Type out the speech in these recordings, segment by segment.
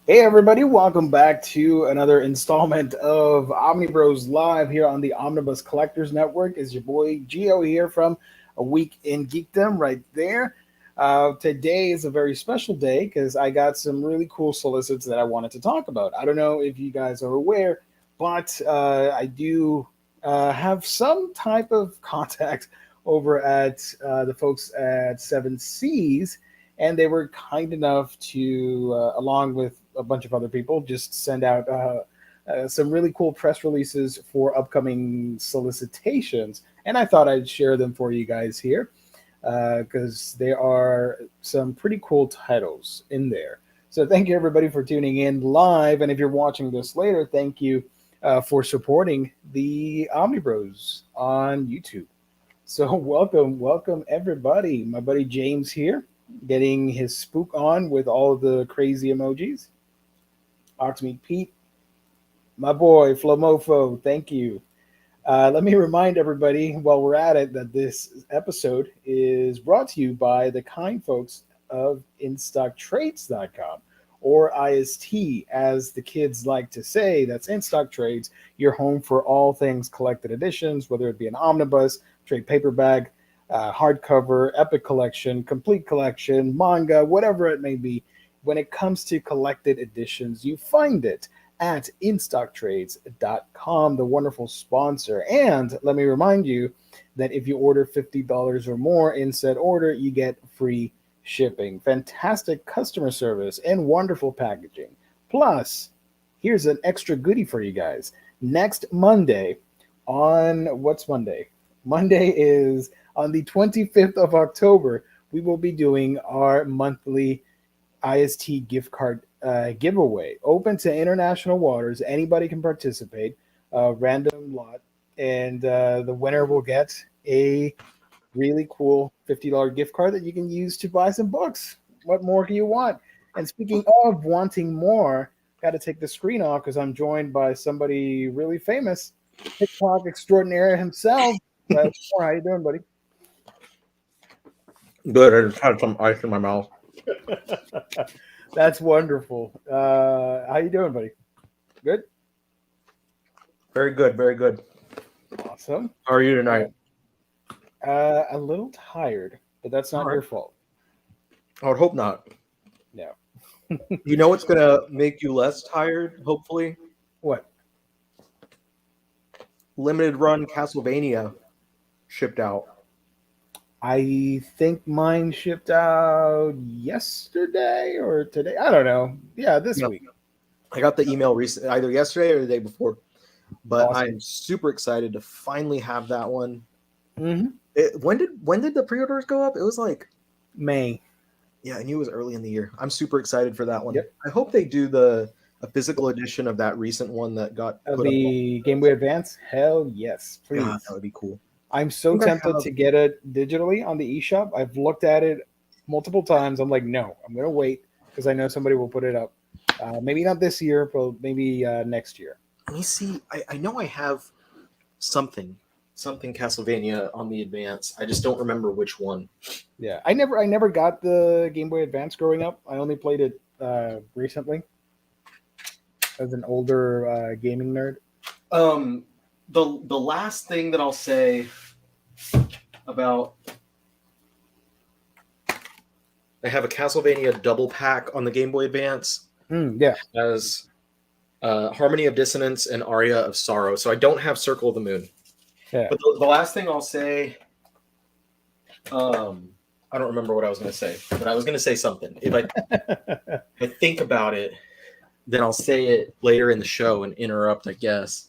Hey everybody, welcome back to another installment of Omnibros Live here on the Omnibus Collectors Network. Is your boy Geo here from A Week in Geekdom right there. Today is a very special day because I got some really cool solicits that I wanted to talk about. I don't know if you guys are aware, but I do have some type of contact over at the folks at Seven Seas, and they were kind enough to, along with a bunch of other people, just send out some really cool press releases for upcoming solicitations. And I thought I'd share them for you guys here because there are some pretty cool titles in there. So thank you everybody for tuning in live. And if you're watching this later, thank you for supporting the Omnibros on YouTube. So welcome everybody. My buddy James here, getting his spook on with all of the crazy emojis. Oxmeat Pete, my boy Flomofo, thank you. Let me remind everybody while we're at it that this episode is brought to you by the kind folks of InStockTrades.com, or IST, as the kids like to say. That's In Stock Trades, your home for all things collected editions, whether it be an omnibus, trade paperback, hardcover, epic collection, complete collection, manga, whatever it may be. When it comes to collected editions, you find it at InStockTrades.com, the wonderful sponsor. And let me remind you that if you order $50 or more in said order, you get free shipping. Fantastic customer service and wonderful packaging. Plus, here's an extra goodie for you guys. Next Monday, on what's Monday? Monday is on the 25th of October. We will be doing our monthly IST gift card giveaway, open to international waters. Anybody can participate, random lot, and the winner will get a really cool $50 gift card that you can use to buy some books. What more can you want? And speaking of wanting more, got to take the screen off because I'm joined by somebody really famous, TikTok extraordinaire himself. How you doing, buddy? Good. I just had some ice in my mouth. That's wonderful. How you doing, buddy? Good? Very good. Very good. Awesome. How are you tonight? A little tired, but that's not your fault. I would hope not. No. You know what's going to make you less tired, hopefully? What? Limited run Castlevania shipped out. I think mine shipped out yesterday or today. I don't know. Yeah, this week. I got the email recently, either yesterday or the day before. But Awesome. I'm super excited to finally have that one. Mm-hmm. When did the pre-orders go up? It was like May. Yeah, I knew it was early in the year. I'm super excited for that one. Yep. I hope they do a physical edition of that recent one that got put the Game Boy Advance. Hell yes, please. God, that would be cool. I'm so tempted to get it digitally on the eShop. I've looked at it multiple times. I'm like, no, I'm gonna wait because I know somebody will put it up. Maybe not this year, but maybe next year. Let me see. I know I have something Castlevania on the Advance. I just don't remember which one. Yeah, I never got the Game Boy Advance growing up. I only played it recently as an older gaming nerd. Um, the last thing that I'll say about I have a Castlevania double pack on the Game Boy Advance Yeah, as Harmony of Dissonance and Aria of Sorrow. So I don't have Circle of the Moon. yeah. But the last thing I'll say, I don't remember what I was going to say, but I was going to say something. If I think about it, then I'll say it later in the show and interrupt, I guess.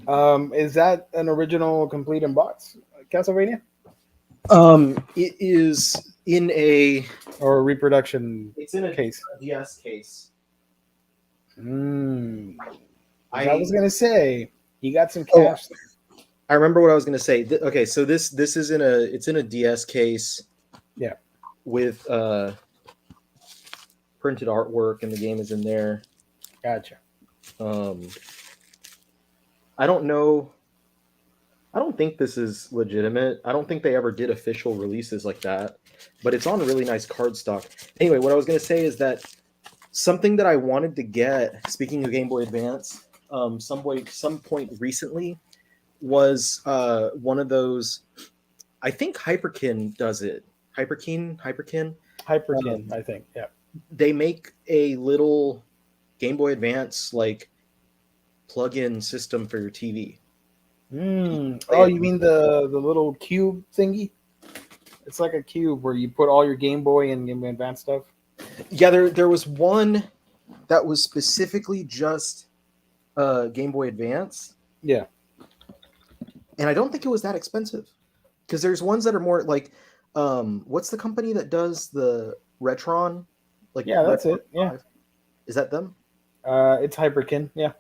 Is that an original complete in box Castlevania It is in a or a reproduction it's in a case? DS case. I was gonna say you got some Oh, cash. I remember what I was going to say. Okay, so this is in a DS case. Yeah. With printed artwork, and the game is in there. Gotcha. I don't know. I don't think this is legitimate. I don't think they ever did official releases like that, but it's on really nice cardstock. Anyway, what I was going to say is that something that I wanted to get, speaking of Game Boy Advance, some point recently was one of those. I think Hyperkin does it. Hyperkin. Hyperkin, I think. Yeah. They make a little Game Boy Advance like plug-in system for your TV. Oh, you mean the little cube thingy? It's like a cube where you put all your Game Boy and Game Boy Advance stuff. Yeah, there was one that was specifically just Game Boy Advance. Yeah. And I don't think it was that expensive. Because there's ones that are more like what's the company that does the Retron? Like Yeah, that's Retron it. Yeah. 5? Is that them? It's Hyperkin. Yeah.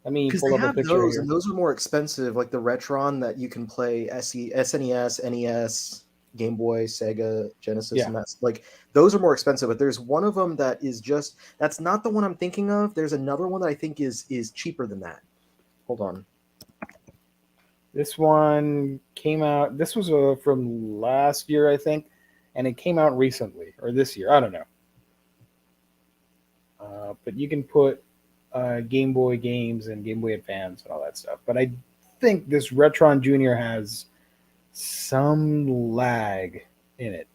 Let me Because pull they up a have picture those, here. and those are more expensive, like the Retron that you can play SNES, NES, Game Boy, Sega, Genesis, Yeah. and that's like those are more expensive. But there's one of them that is just that's not the one I'm thinking of. There's another one that I think is cheaper than that. Hold on. This one came out. This was from last year, I think, and it came out recently or this year. I don't know. But you can put Game Boy games and Game Boy Advance and all that stuff. But I think this Retron Junior has some lag in it,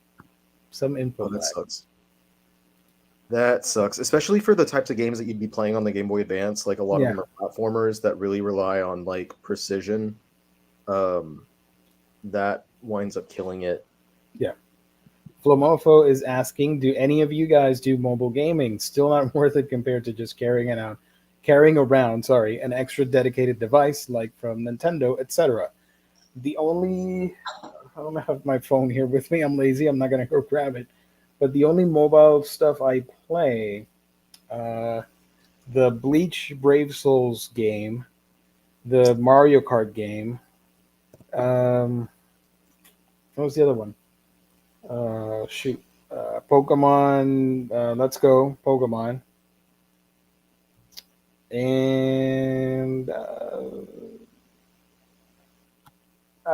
some input That lag. sucks. That sucks, especially for the types of games that you'd be playing on the Game Boy Advance. Like a lot of them are platformers that really rely on like precision. That winds up killing it. Yeah. Flomofo is asking, do any of you guys do mobile gaming? Still not worth it compared to just carrying around, an extra dedicated device like from Nintendo, etc. The only I don't have my phone here with me. I'm lazy. I'm not gonna go grab it. But the only mobile stuff I play, the Bleach Brave Souls game, the Mario Kart game. What was the other one? Pokemon. Let's go, Pokemon. And I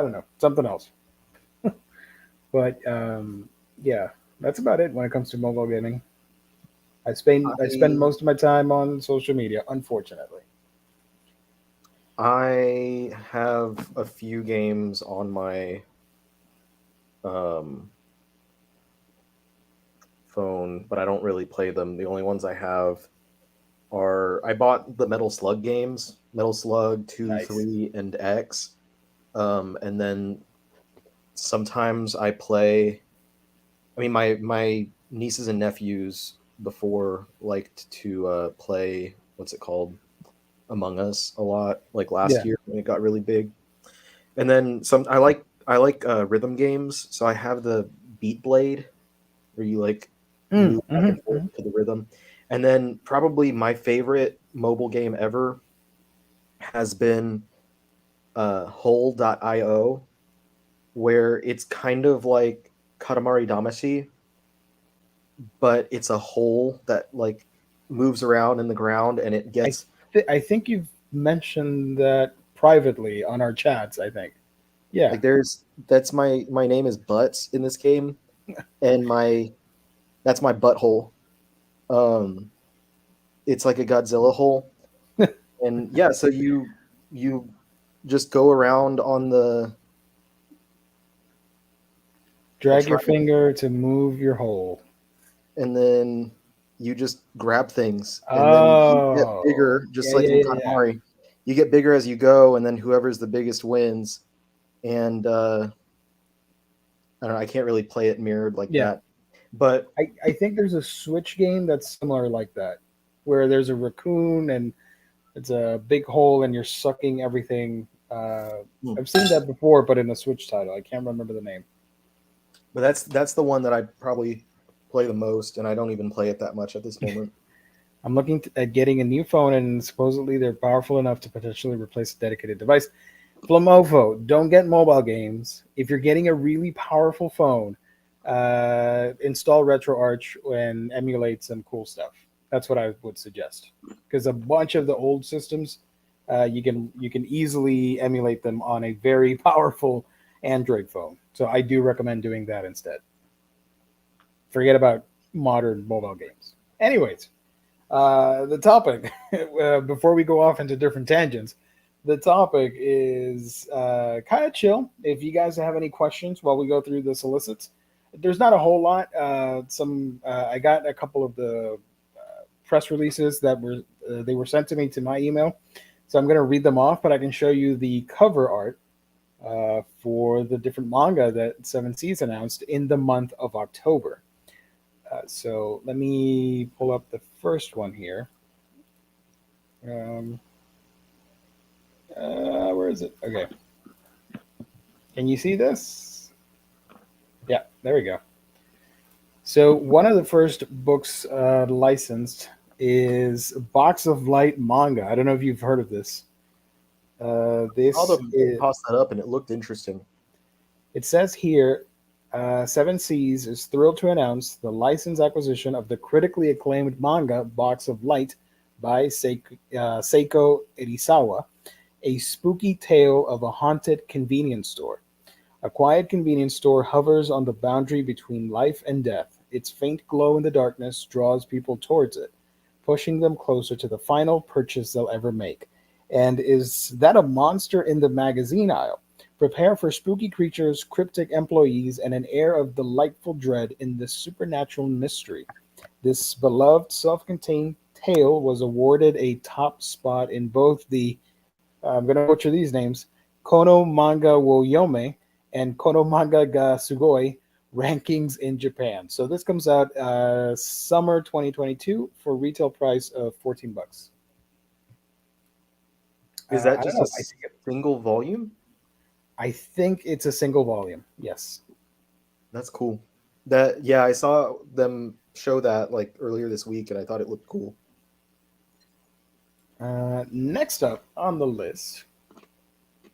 don't know, something else. But yeah, that's about it when it comes to mobile gaming. I spend most of my time on social media, unfortunately. I have a few games on my phone, but I don't really play them. The only ones I have are I bought the Metal Slug games, Metal Slug 2, Nice. 3, and X. And then sometimes I play. I mean, my nieces and nephews before liked to play what's it called, Among Us a lot. Like last Yeah. year when it got really big. And then some I like rhythm games, so I have the Beat Blade where you like move back and forth to the rhythm. And then probably my favorite mobile game ever has been Hole.io, where it's kind of like Katamari Damacy, but it's a hole that like moves around in the ground, and it I gets I think you've mentioned that privately on our chats. I think. Yeah. like that's my name is Butts in this game, and my that's my butthole. Um, it's like a Godzilla hole, and yeah, so you just go around on the Drag your triangle, finger to move your hole. and then you just grab things, and then you get Oh, bigger, just yeah, like yeah, in yeah, yeah. Katamari. You get bigger as you go, and then whoever's the biggest wins. And I don't know, I can't really play it mirrored like Yeah. that, but I think there's a Switch game that's similar like that, where there's a raccoon and it's a big hole and you're sucking everything. hmm, I've seen that before, but in a Switch title. I can't remember the name. but that's the one that I probably play the most, and I don't even play it that much at this moment. I'm looking at getting a new phone, and supposedly they're powerful enough to potentially replace a dedicated device. Flamofo, don't get mobile games. If you're getting a really powerful phone, install RetroArch and emulate some cool stuff. That's what I would suggest. Because a bunch of the old systems, you can easily emulate them on a very powerful Android phone. So I do recommend doing that instead. Forget about modern mobile games. Anyways, the topic, before we go off into different tangents, the topic is kind of chill. If you guys have any questions while we go through the solicits, there's not a whole lot. I got a couple of the press releases that were sent to me to my email, so I'm going to read them off. But I can show you the cover art for the different manga that Seven Seas announced in the month of October. So let me pull up the first one here. Um, where is it? Okay. Can you see this? Yeah, there we go. So one of the first books licensed is Box of Light manga. I don't know if you've heard of this. All This them is, toss that up, and it looked interesting. it says here, Seven Seas is thrilled to announce the license acquisition of the critically acclaimed manga Box of Light by Seiko Irisawa, a spooky tale of a haunted convenience store. A quiet convenience store hovers on the boundary between life and death. Its faint glow in the darkness draws people towards it, pushing them closer to the final purchase they'll ever make. And is that a monster in the magazine aisle? Prepare for spooky creatures, cryptic employees, and an air of delightful dread in this supernatural mystery. This beloved self contained tale was awarded a top spot in both the, I'm going to butcher these names, Kono Manga wo Yome and Kono Manga ga Sugoi rankings in Japan. So this comes out summer 2022 for retail price of $14. Is that I don't just a know. single volume? I think it's a single volume. Yes. That's cool. That yeah, I saw them show that like earlier this week, and I thought it looked cool. Next up on the list,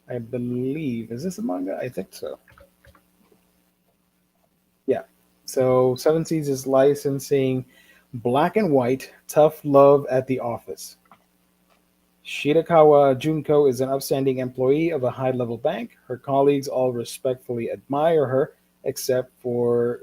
I believe, is this a manga? I think so. Yeah. So Seven Seas is licensing Black and White Tough Love at the Office. Shirakawa Junko is an upstanding employee of a high level bank. Her colleagues all respectfully admire her, except for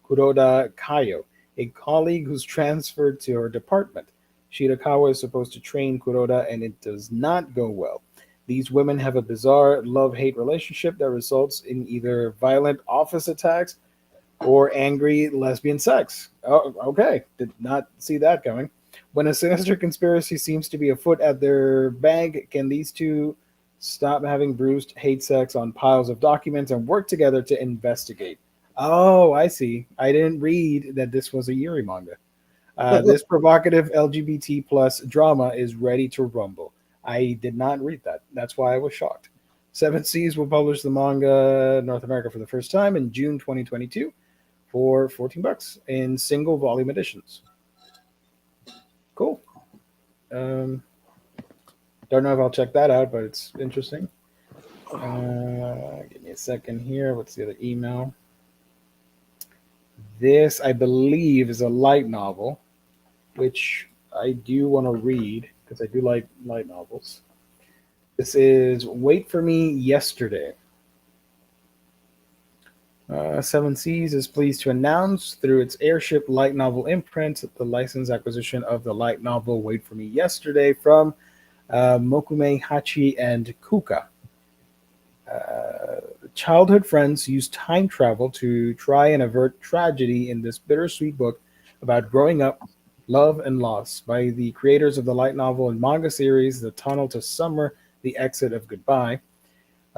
Kuroda Kayo, a colleague who's transferred to her department. Shirakawa is supposed to train Kuroda, and it does not go well. These women have a bizarre love hate relationship that results in either violent office attacks or angry lesbian sex. Oh, okay. Did not see that coming. When a sinister conspiracy seems to be afoot at their bank, can these two stop having bruised hate sex on piles of documents and work together to investigate? Oh, I see. I didn't read that this was a Yuri manga. This provocative LGBT plus drama is ready to rumble. I did not read that. That's why I was shocked. Seven Seas will publish the manga in North America for the first time in June 2022 for $14 in single volume editions. Cool. Um, don't know if I'll check that out, but it's interesting. Give me a second here. What's the other email? This, I believe, is a light novel, which I do want to read because I do like light novels. This is Wait for Me Yesterday. Seven Seas is pleased to announce through its Airship light novel imprint the license acquisition of the light novel Wait for Me Yesterday from Mokume Hachi and Kuka. Childhood friends use time travel to try and avert tragedy in this bittersweet book about growing up, love, and loss by the creators of the light novel and manga series The Tunnel to Summer, The Exit of Goodbye.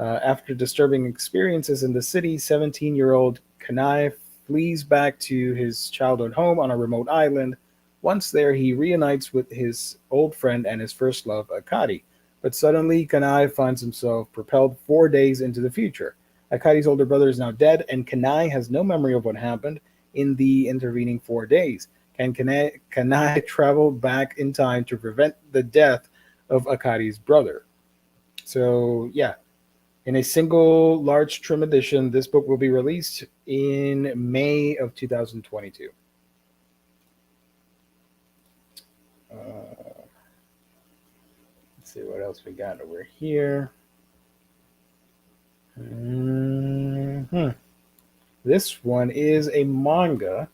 After disturbing experiences in the city, 17-year-old Kanai flees back to his childhood home on a remote island. Once there, he reunites with his old friend and his first love, Akari. But suddenly, Kanai finds himself propelled 4 days into the future. Akari's older brother is now dead, and Kanai has no memory of what happened in the intervening 4 days. Can Kanai travel back in time to prevent the death of Akari's brother? So, yeah, in a single large trim edition, this book will be released in May of 2022. Let's see what else we got over here. Mhm. This one is a manga.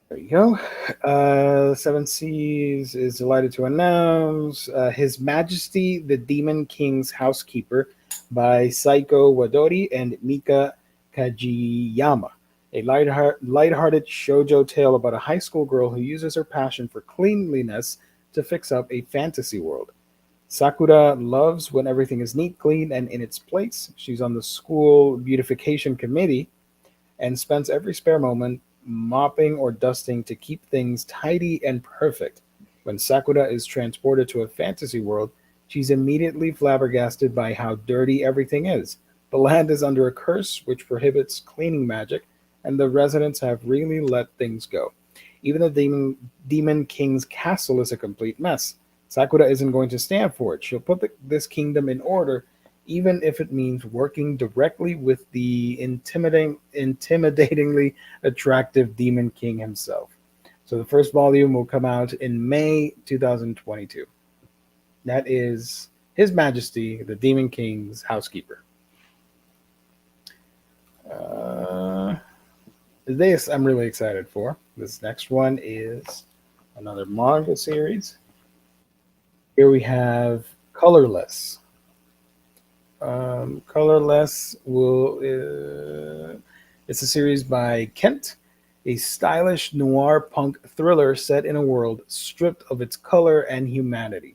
There you go. Seven Seas is delighted to announce His Majesty the Demon King's Housekeeper by Saiko Wadori and Mika Kajiyama. A lighthearted shoujo tale about a high school girl who uses her passion for cleanliness to fix up a fantasy world. Sakura loves when everything is neat, clean, and in its place. She's on the school beautification committee and spends every spare moment mopping or dusting to keep things tidy and perfect. When Sakura is transported to a fantasy world, she's immediately flabbergasted by how dirty everything is. The land is under a curse which prohibits cleaning magic, and the residents have really let things go. Even the Demon King's castle is a complete mess. Sakura isn't going to stand for it. She'll put this kingdom in order, even if it means working directly with the intimidatingly attractive Demon King himself. So the first volume will come out in May 2022. That is His Majesty, the Demon King's Housekeeper. Uh, this I'm really excited for. This next one is another manga series. Here we have Colorless. Colorless will it's a series by Kent, a stylish noir punk thriller set in a world stripped of its color and humanity.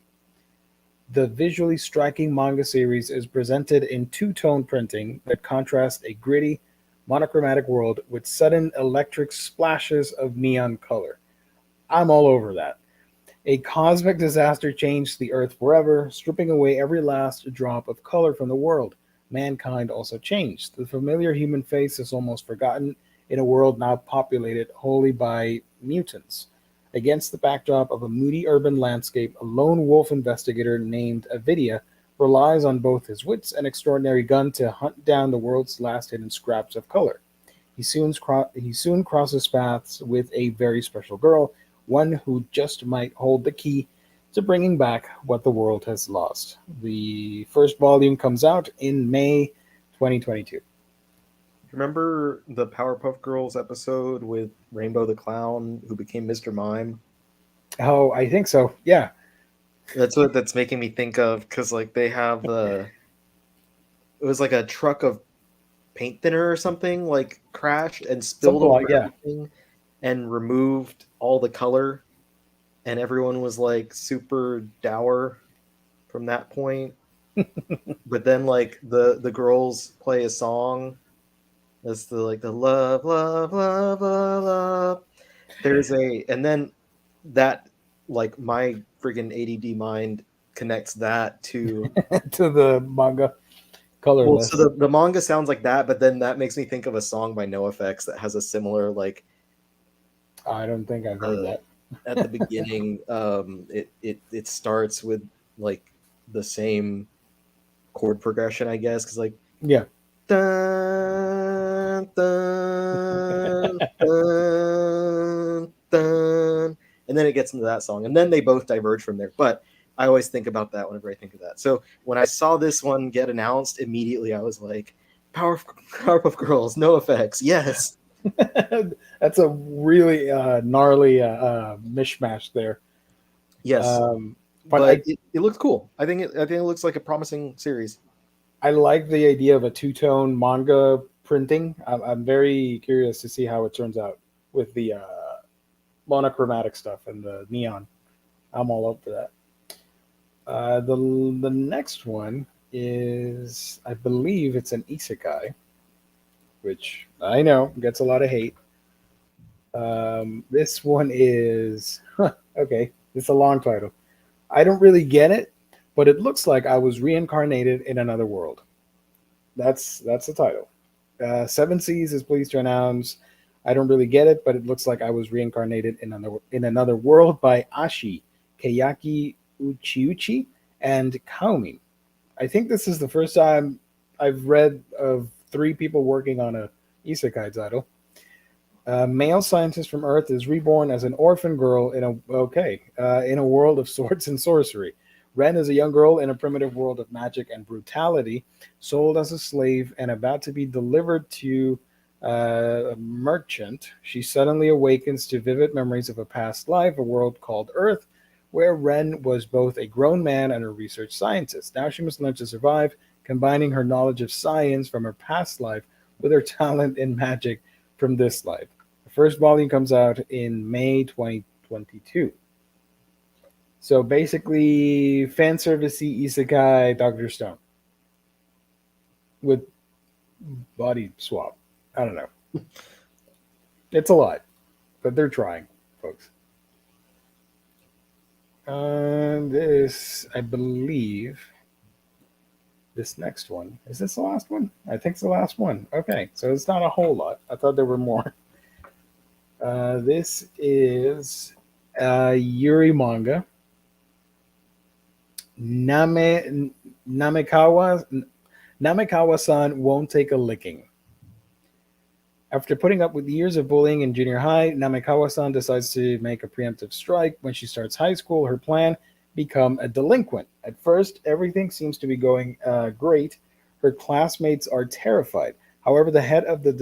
The visually striking manga series is presented in two-tone printing that contrast a gritty, monochromatic world with sudden electric splashes of neon color. I'm all over that. A cosmic disaster changed the Earth forever, stripping away every last drop of color from the world. Mankind also changed. The familiar human face is almost forgotten in a world now populated wholly by mutants. Against the backdrop of a moody urban landscape, a lone wolf investigator named Avidia relies on both his wits and extraordinary gun to hunt down the world's last hidden scraps of color. He soon crosses paths with a very special girl, one who just might hold the key to bringing back what the world has lost. The first volume comes out in May 2022. Remember the Powerpuff Girls episode with Rainbow the Clown who became Mr. Mime? Oh, I think so. Yeah. That's what that's making me think of because like they have the it was like a truck of paint thinner or something like crashed and spilled Something over like yeah. everything and removed all the color and everyone was like super dour from that point. But then like the girls play a song that's the like the love love love love love. There's a and then that like my freaking ADD mind connects that to To the manga well, so Colorless. the manga sounds like that, but then that makes me think of a song by NoFX that has a similar like I don't think I've heard uh, that. at the beginning. It starts with like the same chord progression, I guess, because like Yeah. dun, dun, and then it gets into that song, and then they both diverge from there. But I always think about that whenever I think of that. So when I saw this one get announced, immediately I was like, Powerpuff Girls, no effects, yes. That's a really gnarly mishmash there. Yes, But but it looks cool. I think it looks like a promising series. I like the idea of a two-tone manga printing. I'm very curious to see how it turns out with the monochromatic stuff and the neon. I'm all up for that. The next one is, I believe it's an isekai, which I know gets a lot of hate. This one is okay. It's a long title. I don't really get it, but it looks like I was reincarnated in another world. That's the title. Seven Seas is pleased to announce. I don't really get it, but it looks like I was reincarnated in another world by Ashi, Keyaki Uchiuchi, and Kaomi. I think this is the first time I've read of three people working on a isekai title. A male scientist from Earth is reborn as an orphan girl in a world of swords and sorcery. Ren is a young girl in a primitive world of magic and brutality, sold as a slave and about to be delivered to a merchant. She suddenly awakens to vivid memories of a past life, a world called Earth, where Ren was both a grown man and a research scientist. Now she must learn to survive, combining her knowledge of science from her past life with her talent in magic from this life. The first volume comes out in May 2022. So basically, fan servicey isekai Doctor Stone with body swap. I don't know. It's a lot, but they're trying, folks. This, I believe, this next one is this the last one? I think it's the last one. Okay, so it's not a whole lot. I thought there were more. This is Yuri manga. Namekawa-san won't take a licking. After putting up with years of bullying in junior high, Namekawa-san decides to make a preemptive strike. When she starts high school, her plan: become a delinquent. At first, everything seems to be going great. Her classmates are terrified. However, the head of the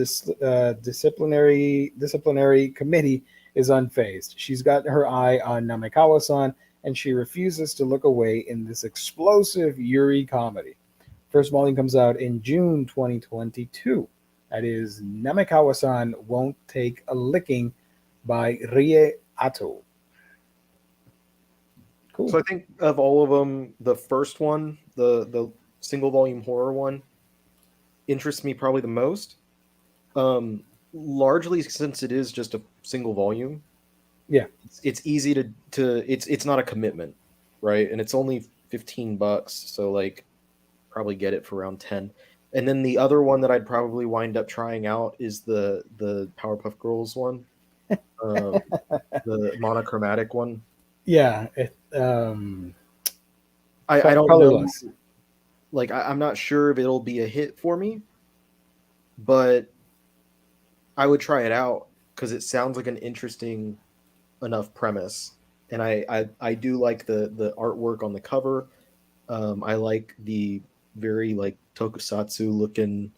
disciplinary committee is unfazed. She's got her eye on Namekawa-san, and she refuses to look away in this explosive Yuri comedy. First volume comes out in June 2022. That is Namekawa-san Won't Take a Licking by Rie Ato. Cool. So I think of all of them, the first one, the single volume horror one, interests me probably the most. Largely since it is just a single volume. Yeah, it's easy to it's not a commitment, right? And it's only $15, so like probably get it for around 10. And then the other one that I'd probably wind up trying out is the Powerpuff Girls one, the monochromatic one. Yeah, I don't colorless. know. Like I'm not sure if it'll be a hit for me, but I would try it out because it sounds like an interesting enough premise, and I do like the artwork on the cover. I like the very like tokusatsu looking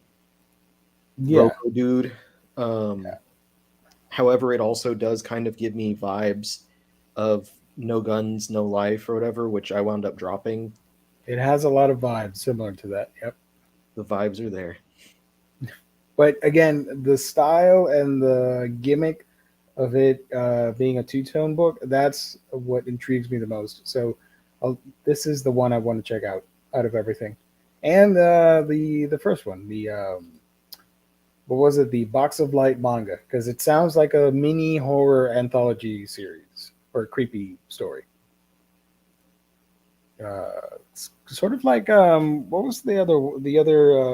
Yeah, Roku dude. yeah. However, it also does kind of give me vibes of No Guns, No Life or whatever, which I wound up dropping. It has a lot of vibes similar to that. Yep. The vibes are there. But again, the style and the gimmick of it being a two-tone book, that's what intrigues me the most. So this is the one I want to check out of everything. And the first one, the what was it? The Box of Light manga, because it sounds like a mini horror anthology series or a creepy story. It's sort of like what was the other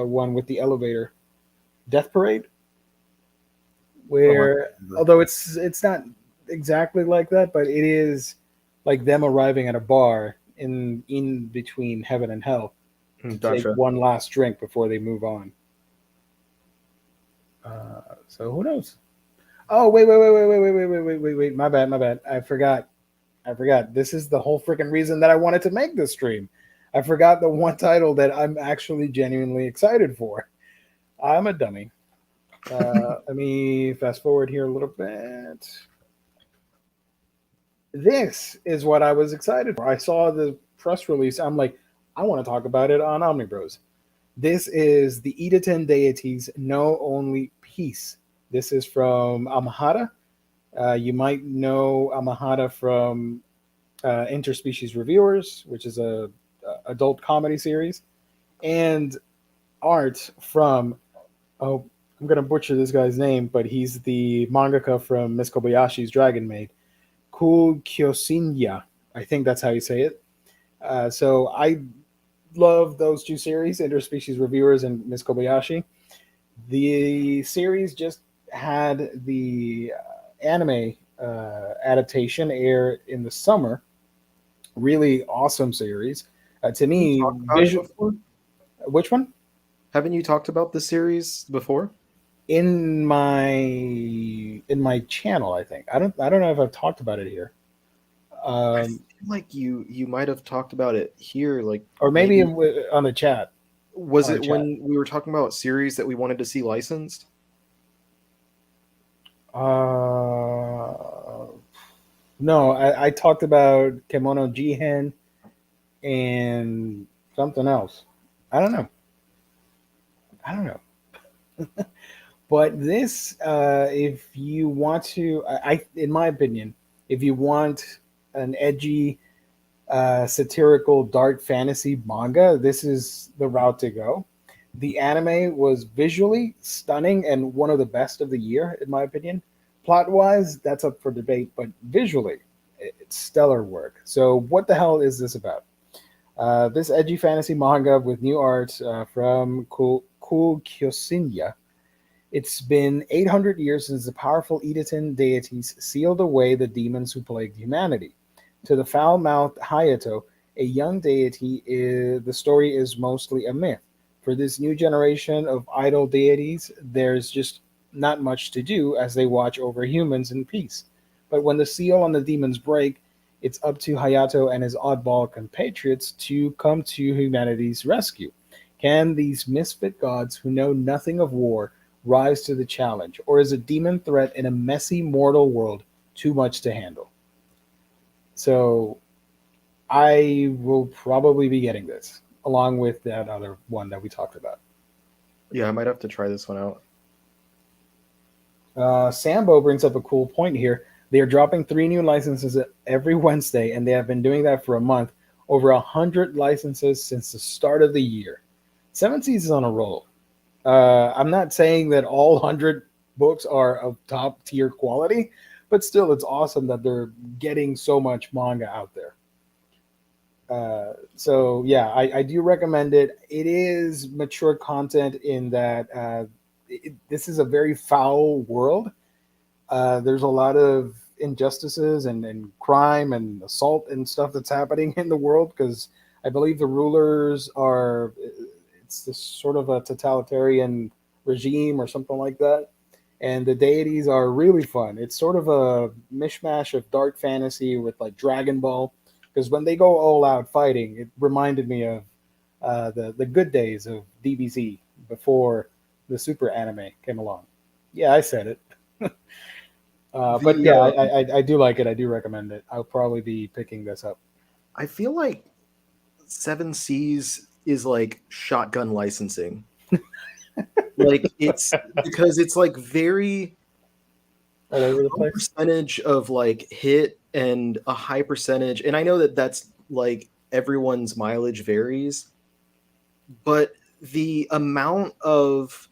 one with the elevator? Death Parade, where although it's not exactly like that, but it is like them arriving at a bar in between heaven and hell to take Gotcha. one last drink before they move on. So who knows? Oh wait. My bad. I forgot. I forgot. This is the whole freaking reason that I wanted to make this stream. I forgot the one title that I'm actually genuinely excited for. I'm a dummy. Let me fast forward here a little bit. This is what I was excited for. I saw the press release. I'm like, I want to talk about it on Omnibros. This is the Edaten Deities Know Only Peace. This is from Amahata. You might know Amahata from Interspecies Reviewers, which is a adult comedy series, and art from, oh, I'm gonna butcher this guy's name, but he's the mangaka from Miss Kobayashi's Dragon Maid, Cool Kyosinya. I think that's how you say it. So I love those two series, Interspecies Reviewers and Miss Kobayashi. The series just had the anime adaptation air in the summer. Really awesome series. To Have you me, talked about it visual. before? Which one? Haven't you talked about the series before? In my channel, I think. I don't know if I've talked about it here. I Um, feel like you might have talked about it here, like or maybe maybe on the chat. was On the it chat. when we were talking about series that we wanted to see licensed? No, I talked about Kemono Jihen and something else. I don't know. I don't know. But this, if you want to, in my opinion, if you want an edgy, satirical, dark fantasy manga, this is the route to go. The anime was visually stunning and one of the best of the year, in my opinion. Plot wise, that's up for debate, but visually, it's stellar work. So, what the hell is this about? This edgy fantasy manga with new art from Cool Kyosinya. It's been 800 years since the powerful Edaten deities sealed away the demons who plagued humanity. To the foul mouthed Hayato, a young deity, the story is mostly a myth. For this new generation of idol deities, there's just not much to do as they watch over humans in peace. But when the seal on the demons break, it's up to Hayato and his oddball compatriots to come to humanity's rescue. Can these misfit gods who know nothing of war rise to the challenge, or is a demon threat in a messy mortal world too much to handle? So I will probably be getting this along with that other one that we talked about. Yeah, I might have to try this one out. Sambo brings up a cool point here. They are dropping 3 new licenses every Wednesday, and they have been doing that for a month. Over 100 licenses since the start of the year. Seven Seas is on a roll. I'm not saying that all 100 books are of top tier quality, but still, it's awesome that they're getting so much manga out there. So yeah, I do recommend it. It is mature content in that this is a very foul world. There's a lot of injustices and crime and assault and stuff that's happening in the world because I believe the rulers are, it's this sort of a totalitarian regime or something like that. And the deities are really fun. It's sort of a mishmash of dark fantasy with like Dragon Ball. Because when they go all out fighting, it reminded me of the good days of DBZ before the Super anime came along. Yeah, I said it. But The yeah, I do like it. I do recommend it. I'll probably be picking this up. I feel like Seven Seas is like shotgun licensing. Like it's because it's like very All over the low place. percentage of like hit and a high percentage, and I know that that's like everyone's mileage varies, but the amount of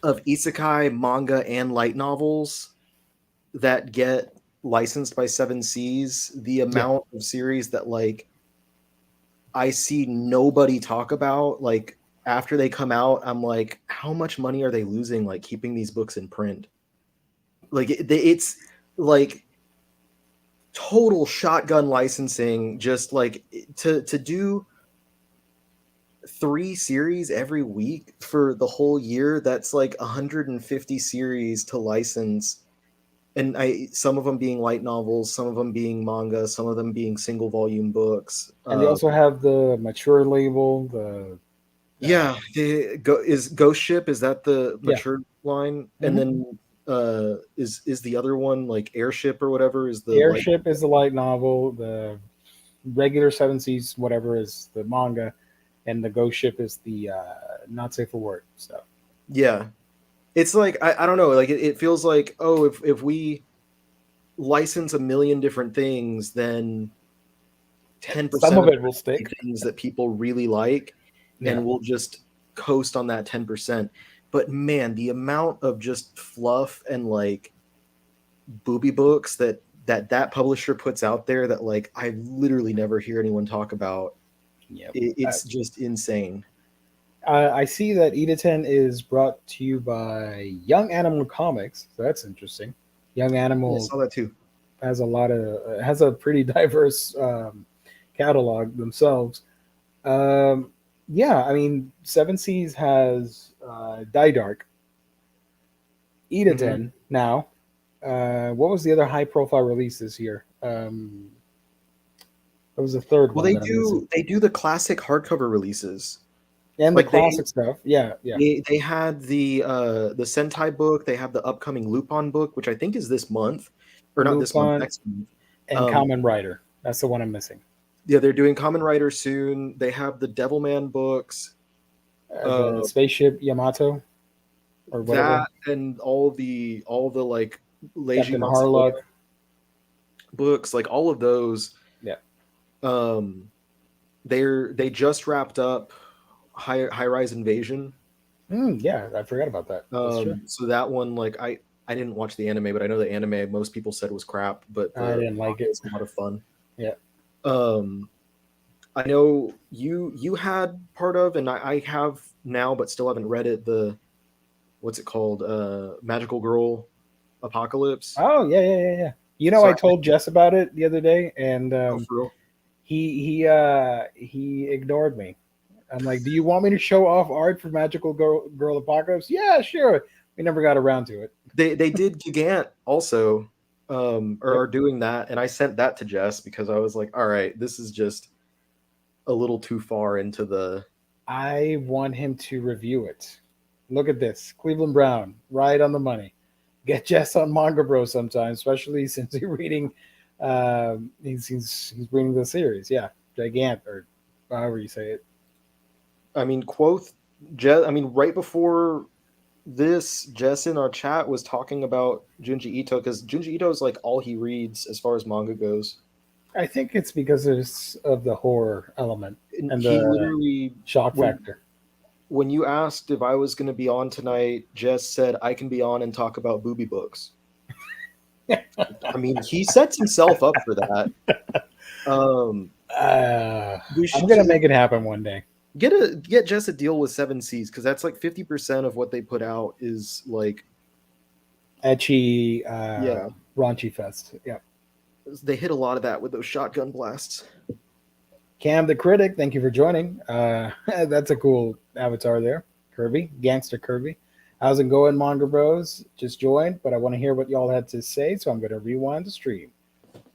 isekai manga and light novels that get licensed by Seven Seas, the Yeah. amount of series that like I see nobody talk about, like after they come out, I'm like, how much money are they losing like keeping these books in print? Like it's like total shotgun licensing, just like to do 3 series every week for the whole year. That's like 150 series to license and some of them being light novels, some of them being manga, some of them being single volume books. And they also have the mature label. The Yeah, is Ghost Ship, is that the yeah, mature line? And hmm then is the other one like Airship or whatever is the light? Airship is the light novel. The regular Seven Seas whatever is the manga, and the Ghost Ship is the not safe for work stuff. Yeah. It's like I don't know, like it feels like, oh, if we license a million different things, then Some 10% of of it will them will stick. be things that people really like, Yeah, and we'll just coast on that 10%. But man, the amount of just fluff and like booby books that publisher puts out there that like I literally never hear anyone talk about, yep. it's just insane. I see that Editen is brought to you by Young Animal Comics, so that's interesting. Young Yeah, I Animal saw that too. has a pretty diverse catalog themselves. Um, yeah, I mean, Seven Seas has Die Dark, Hmm. Editen now. What was the other high profile release this year? What was the third Well, one that I'm missing? they do the classic hardcover releases. And the Like classic stuff. Yeah, yeah. they had the Sentai book. They have the upcoming Lupin book, which I think is this month, or not this month, Lupin next month. and Um, Kamen Rider. That's the one I'm missing. yeah, they're doing Kamen Rider soon. They have the Devilman books. The Uh, spaceship Yamato or whatever. that and all the like Leiji Captain Matsumoto Harlock. books, like all of those. Yeah. Um, they just wrapped up High Rise Invasion. Yeah, I forgot about that. That's true. So that one, like I didn't watch the anime, but I know the anime most people said was crap, but I the didn't like manga it. is a lot of fun. Yeah. Um, I know you had part of, and I have now, but still haven't read it. The what's it called? Magical Girl Apocalypse. Oh yeah, yeah, yeah, yeah. You know, So I told Jess about it the other day, and oh, for real? he ignored me. I'm like, "Do you want me to show off art for Girl Apocalypse?" Yeah, sure. We never got around to it. They did Gigant also, or Yep. are doing that, and I sent that to Jess because I was like, all right, this is just a little too far into the. I want him to review it. Look at this, Cleveland Brown, right on the money. Get Jess on Manga Bro sometime, especially since he's reading. He's reading the series. Yeah, Gigant or however you say it. I mean, quoth Jess. I mean, right before this, Jess in our chat was talking about Junji Ito because Junji Ito is like all he reads as far as manga goes. I think it's because of the horror element And and he the literally, shock when factor. when you asked if I was going to be on tonight, Jess said I can be on and talk about booby books. I mean, he sets himself up for that. Um, we I'm should gonna make it happen one day. get Jess a deal with Seven Seas because that's like 50% of what they put out is like, Etchy, yeah, raunchy fest. Yeah. they hit a lot of that with those shotgun blasts. Cam the critic, thank you for joining. That's a cool avatar there, Kirby, gangster Kirby. How's it going, Manga Bros? Just joined, but I want to hear what y'all had to say, so I'm going to rewind the stream.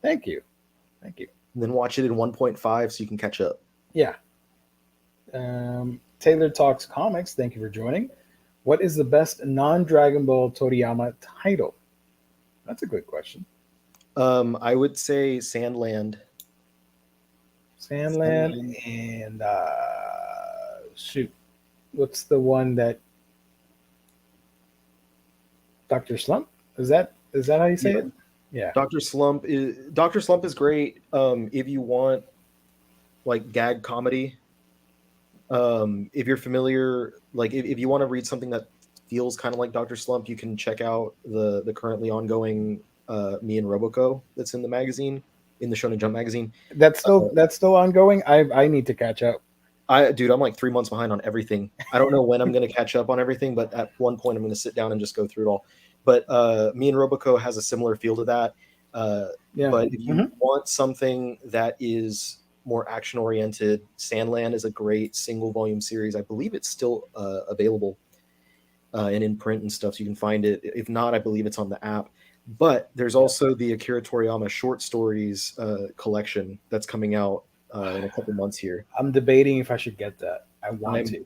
Thank you, thank you. And then watch it in 1.5 so you can catch up. Yeah. Taylor Talks Comics, thank you for joining. What is the best non-Dragon Ball Toriyama title? That's a good question. I would say Sandland. Sandland and shoot, what's the one that Dr. Slump? Is that how you say Yeah. it? Yeah. Dr. Slump is great. If you want like gag comedy, if you're familiar, like if you want to read something that feels kind of like Dr. Slump, you can check out the currently ongoing Me and Roboco that's in the magazine, in the Shonen Jump magazine. That's still ongoing. I need to catch up. I'm like 3 months behind on everything. I don't know when I'm going to catch up on everything, but at one point I'm going to sit down and just go through it all. But Me and Roboco has a similar feel to that. Yeah. But if you want something that is more action oriented, Sandland is a great single volume series. I believe it's still available and in print and stuff, so you can find it. If not, I believe it's on the app. But there's also the Akira Toriyama short stories collection that's coming out in a couple months here. I'm debating if I should get that. I And want to.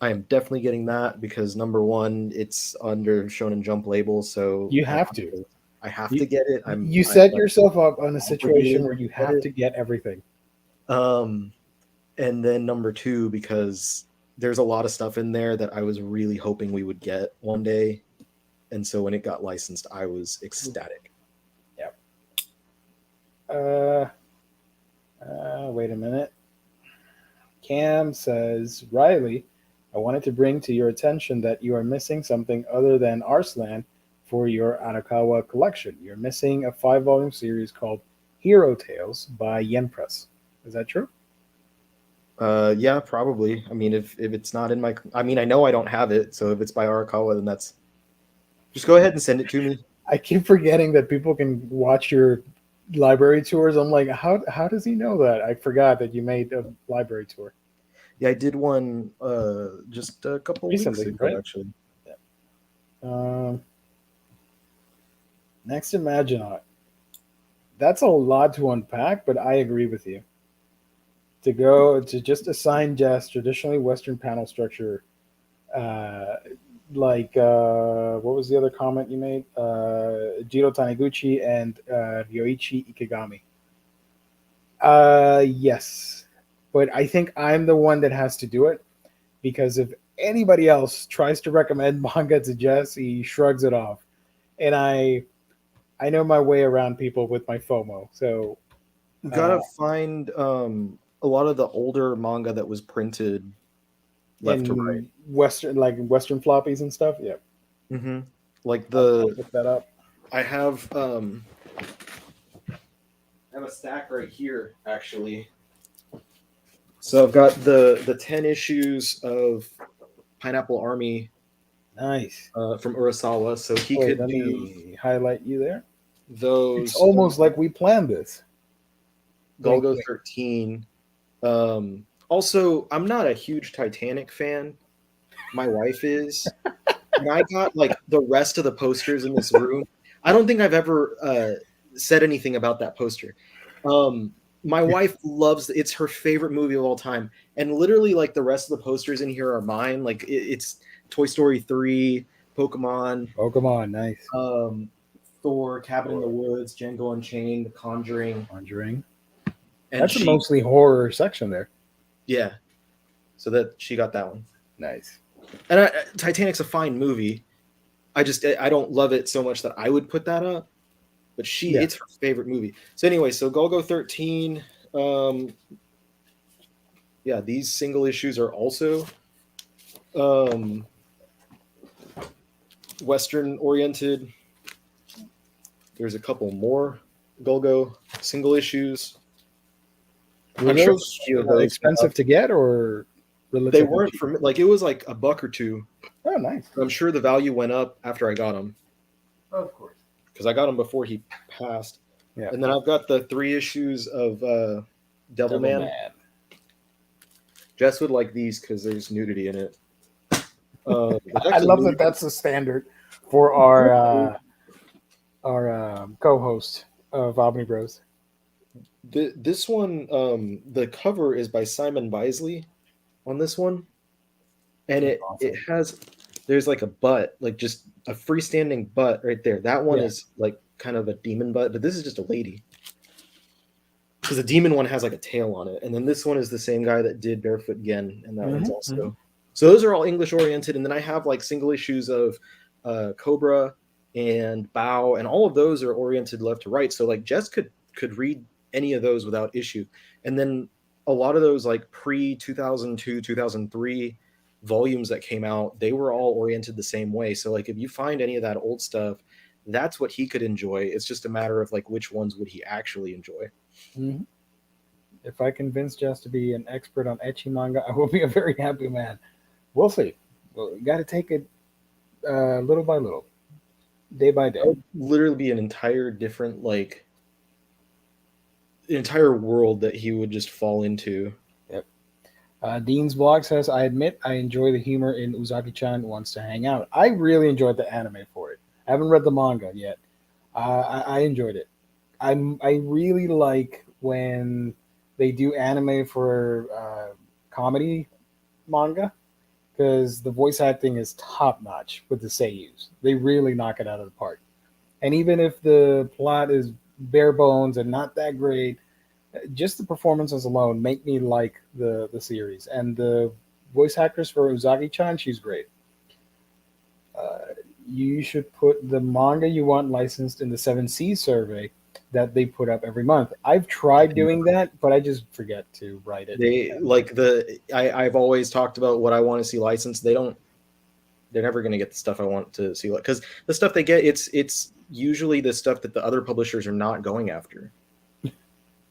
I am definitely getting that because number one, it's under Shonen Jump label, so You have to. I have You, to get it. you I'm set like yourself up on a situation obligated where you get have it. to get everything. And then number two, because there's a lot of stuff in there that I was really hoping we would get one day. And so when it got licensed, I was ecstatic. Yeah. Wait a minute. Cam says, Riley, I wanted to bring to your attention that you are missing something other than Arslan for your Arakawa collection. You're missing a 5-volume series called Hero Tales by Yen Press. Is that true? Yeah, probably. I mean, if it's not in my, I mean, I know I don't have it. So if it's by Arakawa, then that's just go ahead and send it to me. I keep forgetting that people can watch your library tours. I'm like, how does he know that? I forgot that you made a library tour Yeah, I did one just a couple weeks recently, ago, right? actually. Um, Next Imaginaut. That's a lot to unpack, but I agree with you. To just assign Jess traditionally Western panel structure, uh, what was the other comment you made? Jiro Taniguchi and Ryoichi Ikegami. Yes, but I think I'm the one that has to do it because if anybody else tries to recommend manga to Jess, he shrugs it off, and I know my way around people with my FOMO. So You uh, gotta find a lot of the older manga that was printed left to right. in Western floppies and stuff. Yeah, Mm-hmm. Like I'll the look that up. I have a stack right here actually. So I've got the 10 issues of Pineapple Army Nice. from Urasawa, so he Wait, could let do me highlight you there. It's those. almost like we planned this. Wink, Golgo wink. 13. Also, I'm not a huge Titanic fan. My wife is. And I got like the rest of the posters in this room. I don't think I've ever said anything about that poster. My wife loves it's her favorite movie of all time. And literally, like the rest of the posters in here are mine. Like it's Toy Story 3, Pokemon, Pokemon, nice. um, Thor, Cabin in the Or Woods, Django Unchained, The Conjuring, Conjuring. and That's a she, mostly horror section there. yeah, so that she got that one. Nice. And Titanic's a fine movie. I don't love it so much that I would put that up, but Yeah. it's her favorite movie. So anyway, so Golgo 13, yeah, these single issues are also um, Western oriented. There's a couple more Golgo single issues. Were I'm sure those a few of those expensive to get or they relatively weren't cheap? for like it was like a buck or two. Oh, nice. I'm sure the value went up after I got them Of course. because I got him before he passed. Yeah. And then I've got the 3 issues of Devilman. Jess would like these because there's nudity in it. I love that that's the standard for our co-host of Omnibros. This one, the cover is by Simon Bisley on this one, and it Awesome. has there's like a butt, like just a freestanding butt right there. That one Yeah. is like kind of a demon butt, but this is just a lady. Because the demon one has like a tail on it, and then this one is the same guy that did Barefoot Gen, and that one's also. So those are all English oriented, and then I have like single issues of Cobra and Bow, and all of those are oriented left to right. So like Jess could read any of those without issue, and then a lot of those like pre 2002 2003 volumes that came out, they were all oriented the same way. So like if you find any of that old stuff, that's what he could enjoy. It's just a matter of like which ones would he actually enjoy. Mm-hmm. If I convince Jess to be an expert on ecchi manga, I will be a very happy man. We'll see. Well, you got to take it little by little, day by day. That would literally be an entire different like entire world that he would just fall into. Yep. Dean's blog says, I admit I enjoy the humor in Uzaki-chan Wants to Hang Out. I really enjoyed the anime for it. I haven't read the manga yet. I enjoyed it. I really like when they do anime for comedy manga because the voice acting is top notch with the seiyus. They really knock it out of the park. And even if the plot is bare bones and not that great, just the performances alone make me like the series. And the voice actress for Uzagi-chan, she's great. You should put the manga you want licensed in the Seven Seas survey that they put up every month. I've tried doing that, but I just forget to write it. They like I've always talked about what I want to see licensed. They're never going to get the stuff I want to see, because the stuff they get, it's usually the stuff that the other publishers are not going after.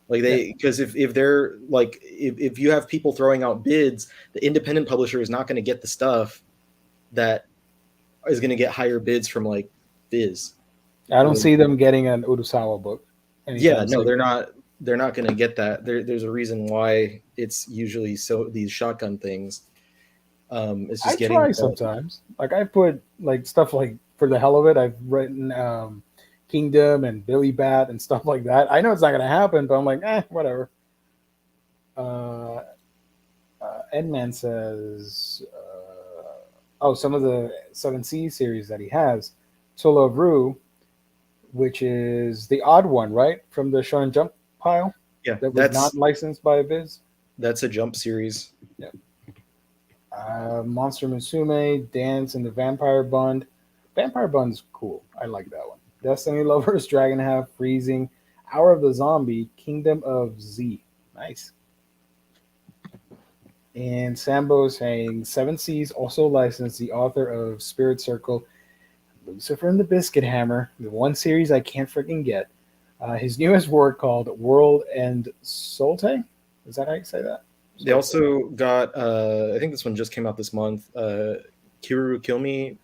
Like because if they're like, if you have people throwing out bids, the independent publisher is not going to get the stuff that is going to get higher bids from like Viz. I don't see them getting an Urasawa book. Yeah, no, they're not. They're not going to get that. There's a reason why it's usually so these shotgun things. It's just I try sometimes. Like I put like stuff like for the hell of it. I've written Kingdom and Billy Bat and stuff like that. I know it's not going to happen, but I'm like, whatever. Edman says, some of the 7C series that he has, Solo of Rue, which is the odd one, right? From the Shonen Jump pile? Yeah. That was not licensed by Viz? That's a Jump series. Yeah. Monster Musume, Dance and the Vampire Bund. Vampire Bund's cool. I like that one. Destiny Lovers, Dragon Half, Freezing, Hour of the Zombie, Kingdom of Z. Nice. And Sambo is saying Seven Seas also licensed the author of Spirit Circle, Lucifer and the Biscuit Hammer, the one series I can't freaking get. His newest work called World and Solte. Is that how you say that? They also got, I think this one just came out this month. Kiruru Kill Me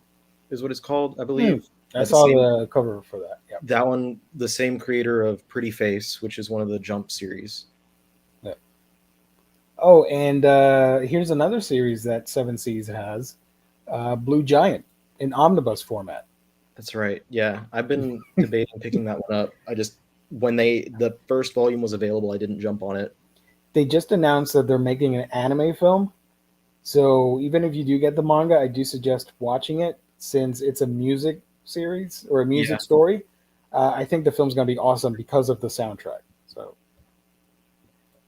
is what it's called, I believe. I saw the cover for that. Yep. That one, the same creator of Pretty Face, which is one of the Jump series. Yeah. Oh, and here's another series that Seven Seas has, Blue Giant in omnibus format. That's right. Yeah, I've been debating picking that one up. I just, when the first volume was available, I didn't jump on it. They just announced that they're making an anime film. So even if you do get the manga, I do suggest watching it since it's a music series or a music story. I think the film's going to be awesome because of the soundtrack. So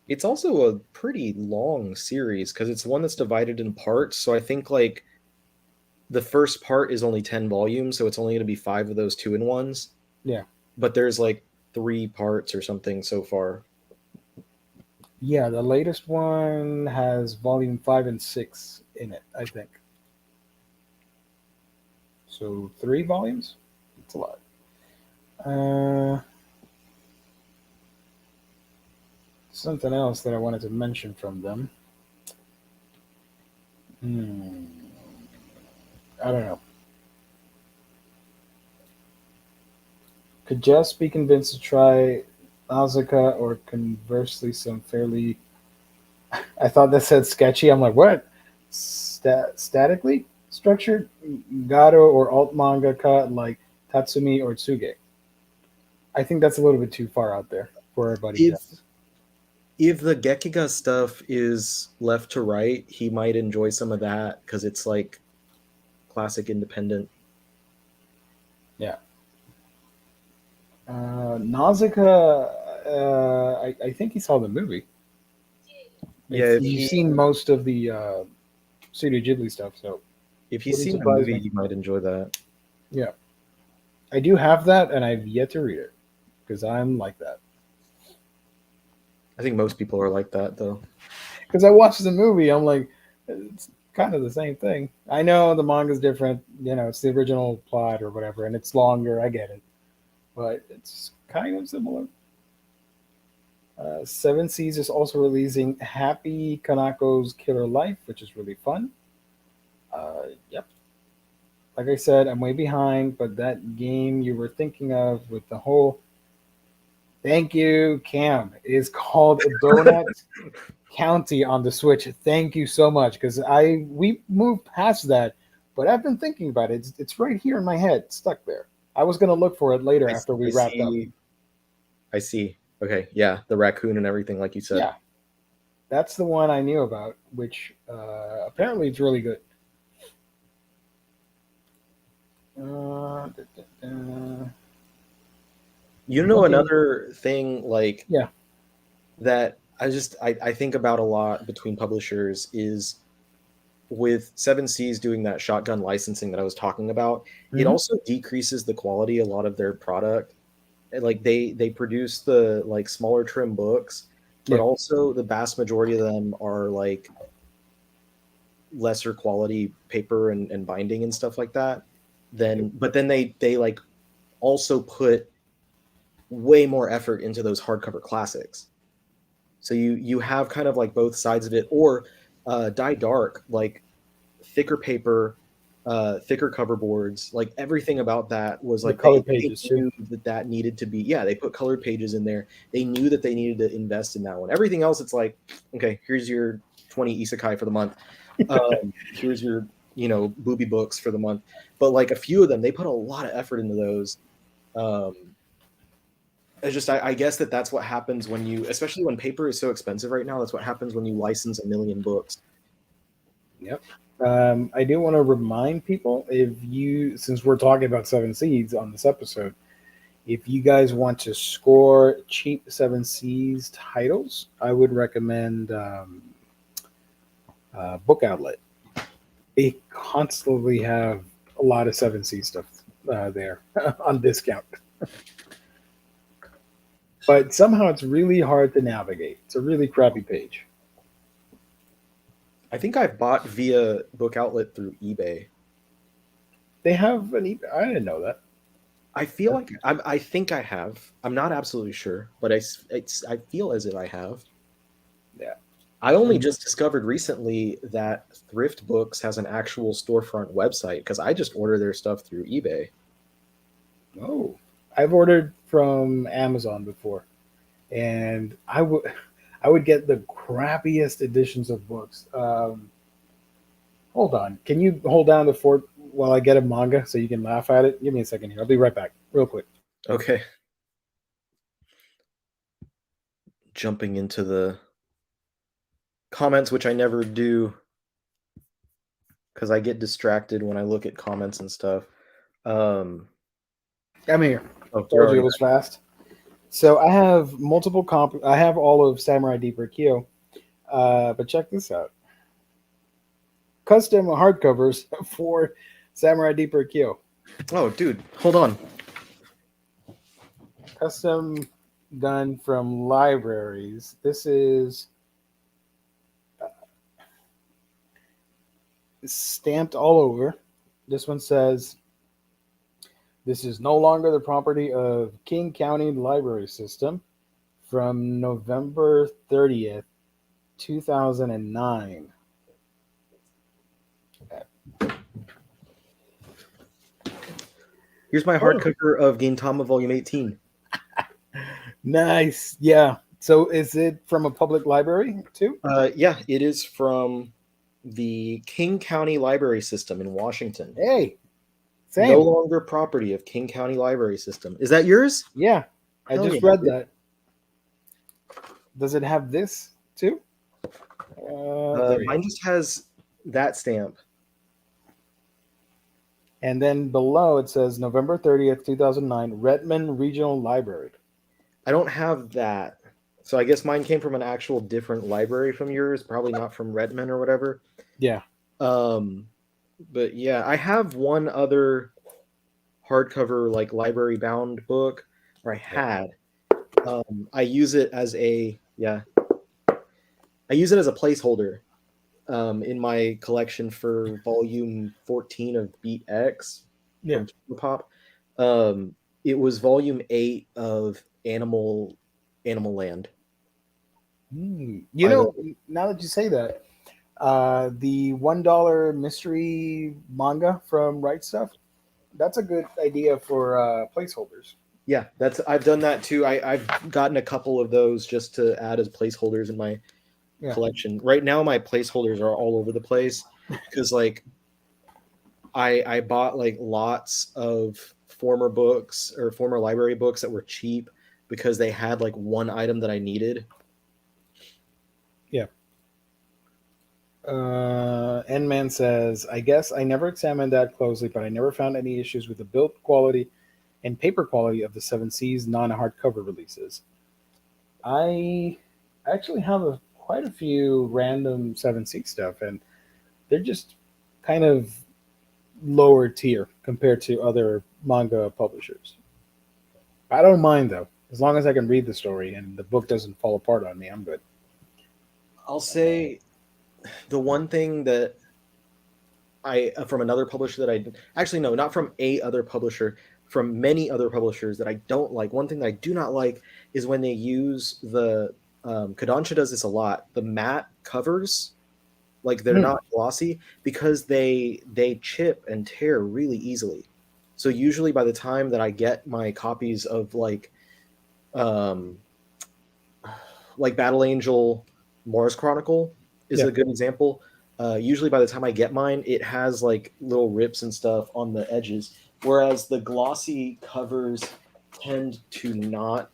it's also a pretty long series because it's one that's divided in parts. So I think like the first part is only 10 volumes, so it's only going to be 5 of those 2-in-1s. Yeah. But there's like 3 parts or something so far. Yeah, the latest one has volume 5 and 6 in it, I think. So 3 volumes? That's a lot. Something else that I wanted to mention from them. I don't know. Could Jess be convinced to try Nausicaa or conversely some fairly... I thought that said sketchy. I'm like, what? Statically structured Gado or alt mangaka like Tatsumi or Tsuge? I think that's a little bit too far out there for everybody. If the Gekiga stuff is left to right, he might enjoy some of that because it's like classic independent. Yeah. Nausicaa, I think he saw the movie. Yeah, you've seen most of the Studio Ghibli stuff, so if he's seen the movie, you might enjoy that. Yeah, I do have that, and I've yet to read it because I'm like that. I think most people are like that, though. Because I watched the movie, I'm like, it's kind of the same thing. I know the manga's different, it's the original plot or whatever, and it's longer. I get it, but it's kind of similar. Seven Seas is also releasing Happy Kanako's Killer Life, which is really fun. Yep. Like I said, I'm way behind, but that game you were thinking of with the whole... Thank you, Cam. Is called Donut County on the Switch. Thank you so much, because we moved past that, but I've been thinking about it. It's right here in my head, stuck there. I was gonna look for it later I, after we I wrapped up. see. I see. Okay, yeah, the raccoon and everything, like you said. Yeah, that's the one I knew about, which apparently it's really good. Da, da, da. You know, Looking, another thing like yeah. that I think about a lot between publishers is with Seven Seas doing that shotgun licensing that I was talking about, it Hmm. also decreases the quality a lot of their product. And, like they produce the like smaller trim books, but Yeah. also the vast majority of them are like lesser quality paper and binding and stuff like that. Then but then they like also put way more effort into those hardcover classics. So you have kind of like both sides of it, or Die Dark, like thicker paper, thicker cover boards, like everything about that was The like color they pages too. knew that that needed to be, yeah, they put colored pages in there. They knew that they needed to invest in that one. Everything else, it's like, okay, here's your 20 isekai for the month. Here's your, booby books for the month. But like a few of them, they put a lot of effort into those. Um, it's just, I guess that's what happens when you, especially when paper is so expensive right now. That's what happens when you license a million books. Yep. I do want to remind people, if you, since we're talking about Seven Seeds on this episode, if you guys want to score cheap Seven Seas titles, I would recommend Book Outlet. They constantly have a lot of Seven Seas stuff there on discount. But somehow it's really hard to navigate. It's a really crappy page. I think I've bought via Book Outlet through eBay. They have an I didn't know that. I feel like I think I have. I'm not absolutely sure, but I feel as if I have. Yeah. I only just discovered recently that Thrift Books has an actual storefront website because I just order their stuff through eBay. Oh, I've ordered from Amazon before, and I would get the crappiest editions of books. Hold on, can you hold down the fort while I get a manga so you can laugh at it? Give me a second here. I'll be right back, real quick. Okay. Jumping into the comments, which I never do because I get distracted when I look at comments and stuff. Um, I'm here. oh, you're Told you already it was fast. So I have multiple I have all of Samurai Deeper Kyo, but check this out: custom hardcovers for Samurai Deeper Kyo. Oh, dude, hold on. Custom done from libraries. This is stamped all over. This one says, "This is no longer the property of King County Library System from November 30th, 2009." Here's my Oh, hardcover of Gintama Volume 18. nice. Yeah. So is it from a public library too? Yeah, it is from the King County Library System in Washington. Hey, No same. longer property of King County Library System. Is that yours? Yeah. I Hell just yeah, read dude. that. Does it have this too? There you Mine go. just has that stamp. And then below it says November 30th, 2009, Redmond Regional Library. I don't have that. So I guess mine came from an actual different library from yours, probably not from Redmond or whatever. Yeah. Um, but yeah, I have one other hardcover like library bound book, or I had. I use it as a I use it as a placeholder in my collection for volume 14 of Beat X Yeah. from Pop. It was volume 8 of Animal Land. You By the know, now that you say that, the $1 mystery manga from Right Stuff, that's a good idea for placeholders. Yeah, I've done that too. I've gotten a couple of those just to add as placeholders in my Yeah. collection. Right now my placeholders are all over the place because like I bought like lots of former books or former library books that were cheap because they had like one item that I needed. Yeah. N-Man says, I guess I never examined that closely, but I never found any issues with the build quality and paper quality of the Seven Seas non-hardcover releases. I actually have quite a few random Seven Seas stuff, and they're just kind of lower tier compared to other manga publishers. I don't mind though, as long as I can read the story and the book doesn't fall apart on me. I'm good. I'll say the one thing that I from another publisher that I actually no, not from a other publisher, from many other publishers that I don't like. One thing that I do not like is when they use the Kodansha does this a lot. The matte covers, like they're Hmm. not glossy because they chip and tear really easily. So usually by the time that I get my copies of um like Battle Angel Mars Chronicle is Yeah. a good example. Usually by the time I get mine, it has like little rips and stuff on the edges, whereas the glossy covers tend to not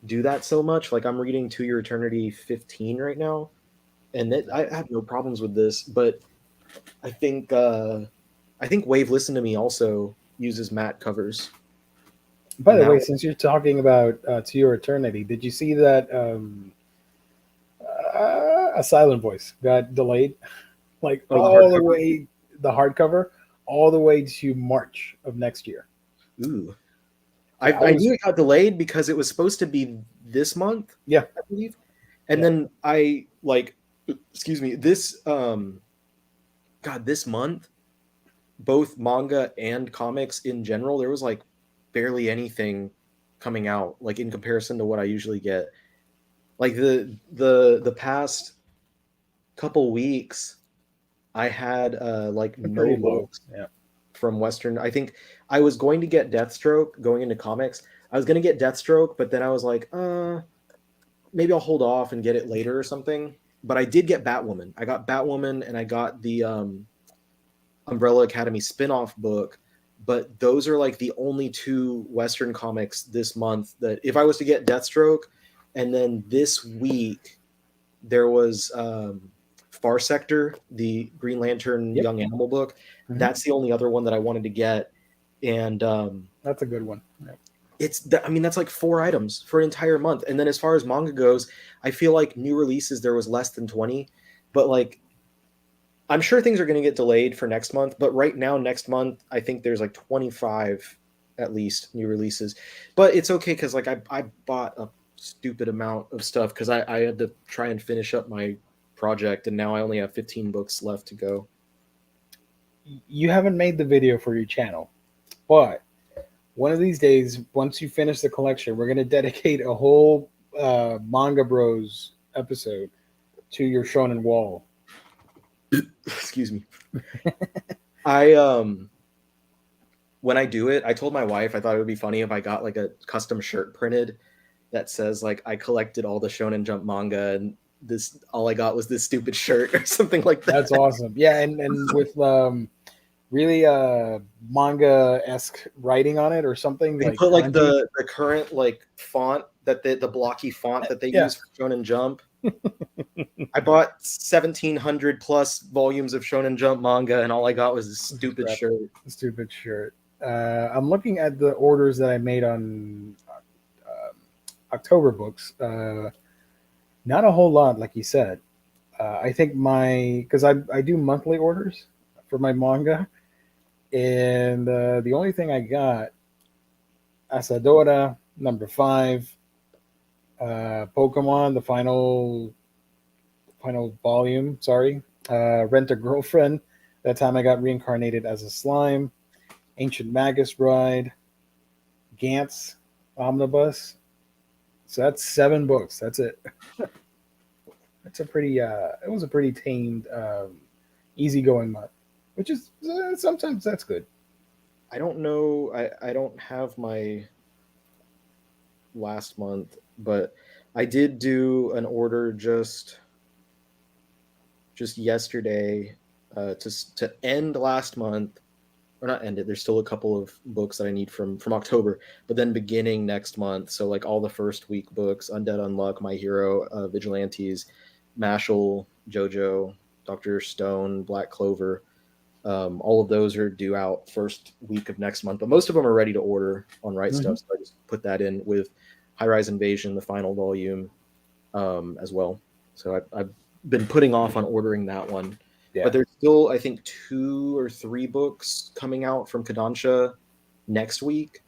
do that so much. Like I'm reading To Your Eternity 15 right now, and I have no problems with this, but I think Wave Listen to Me also uses matte covers, By and the that way, since you're talking about To Your Eternity, did you see that A Silent Voice got delayed? Like oh the all the hardcover. way, the hardcover, all the way to March of next year. Ooh, That I was, knew it got delayed because it was supposed to be this month, yeah, I believe. And yeah. then I like, excuse me, this God, this month, both manga and comics in general, there was like barely anything coming out, like in comparison to what I usually get. Like the past couple weeks, I had like They're no pretty low. books Yeah. from Western. I think I was going to get Deathstroke going into comics. I was going to get Deathstroke, but then I was like, maybe I'll hold off and get it later or something. But I did get Batwoman. I got Batwoman and I got the Umbrella Academy spin-off book. But those are like the only two Western comics this month that if I was to get Deathstroke, and then this week there was Far Sector, the Green Lantern Yep. Young Animal book. Hmm. That's the only other one that I wanted to get. And That's a good one. Yeah. I mean, that's like 4 items for an entire month. And then as far as manga goes, I feel like new releases there was less than 20, but like I'm sure things are going to get delayed for next month, but right now next month I think there's like 25 at least new releases. But it's okay cuz like I bought a stupid amount of stuff cuz I had to try and finish up my project and now I only have 15 books left to go. You haven't made the video for your channel, but one of these days, once you finish the collection, we're going to dedicate a whole Manga Bros episode to your Shonen Wall. Excuse me. I when I do it, I told my wife I thought it would be funny if I got like a custom shirt printed that says like I collected all the Shonen Jump manga and this all I got was this stupid shirt or something like that. That's awesome. Yeah, and with really manga esque writing on it or something And like put like kanji. the current like font that the blocky font that they Yeah, use for Shonen Jump. I bought 1,700 plus volumes of Shonen Jump manga and all I got was this stupid crap, shirt. stupid shirt. I'm looking at the orders that I made on October books. Not a whole lot, like you said. I think because I do monthly orders for my manga, and the only thing I got Asadora number 5, Pokemon the final volume. Sorry, Rent a Girlfriend. That time I got reincarnated as a slime. Ancient Magus Bride, Gantz Omnibus. So that's 7 books. That's it. That's a pretty. It was a pretty tamed, easygoing month, which is sometimes that's good. I don't know. I don't have my last month, but I did do an order just yesterday to end last month, or not ended. There's still a couple of books that I need from October, but then beginning next month, so like all the first week books, Undead Unluck, My Hero, Vigilantes, Mashal, JoJo, Doctor Stone, Black Clover. All of those are due out first week of next month, but most of them are ready to order on Right Mm-hmm. Stuff. So I just put that in with High Rise Invasion, the final volume, as well. So I've been putting off on ordering that one. Yeah. But there's still, I think, 2 or 3 books coming out from Kodansha next week.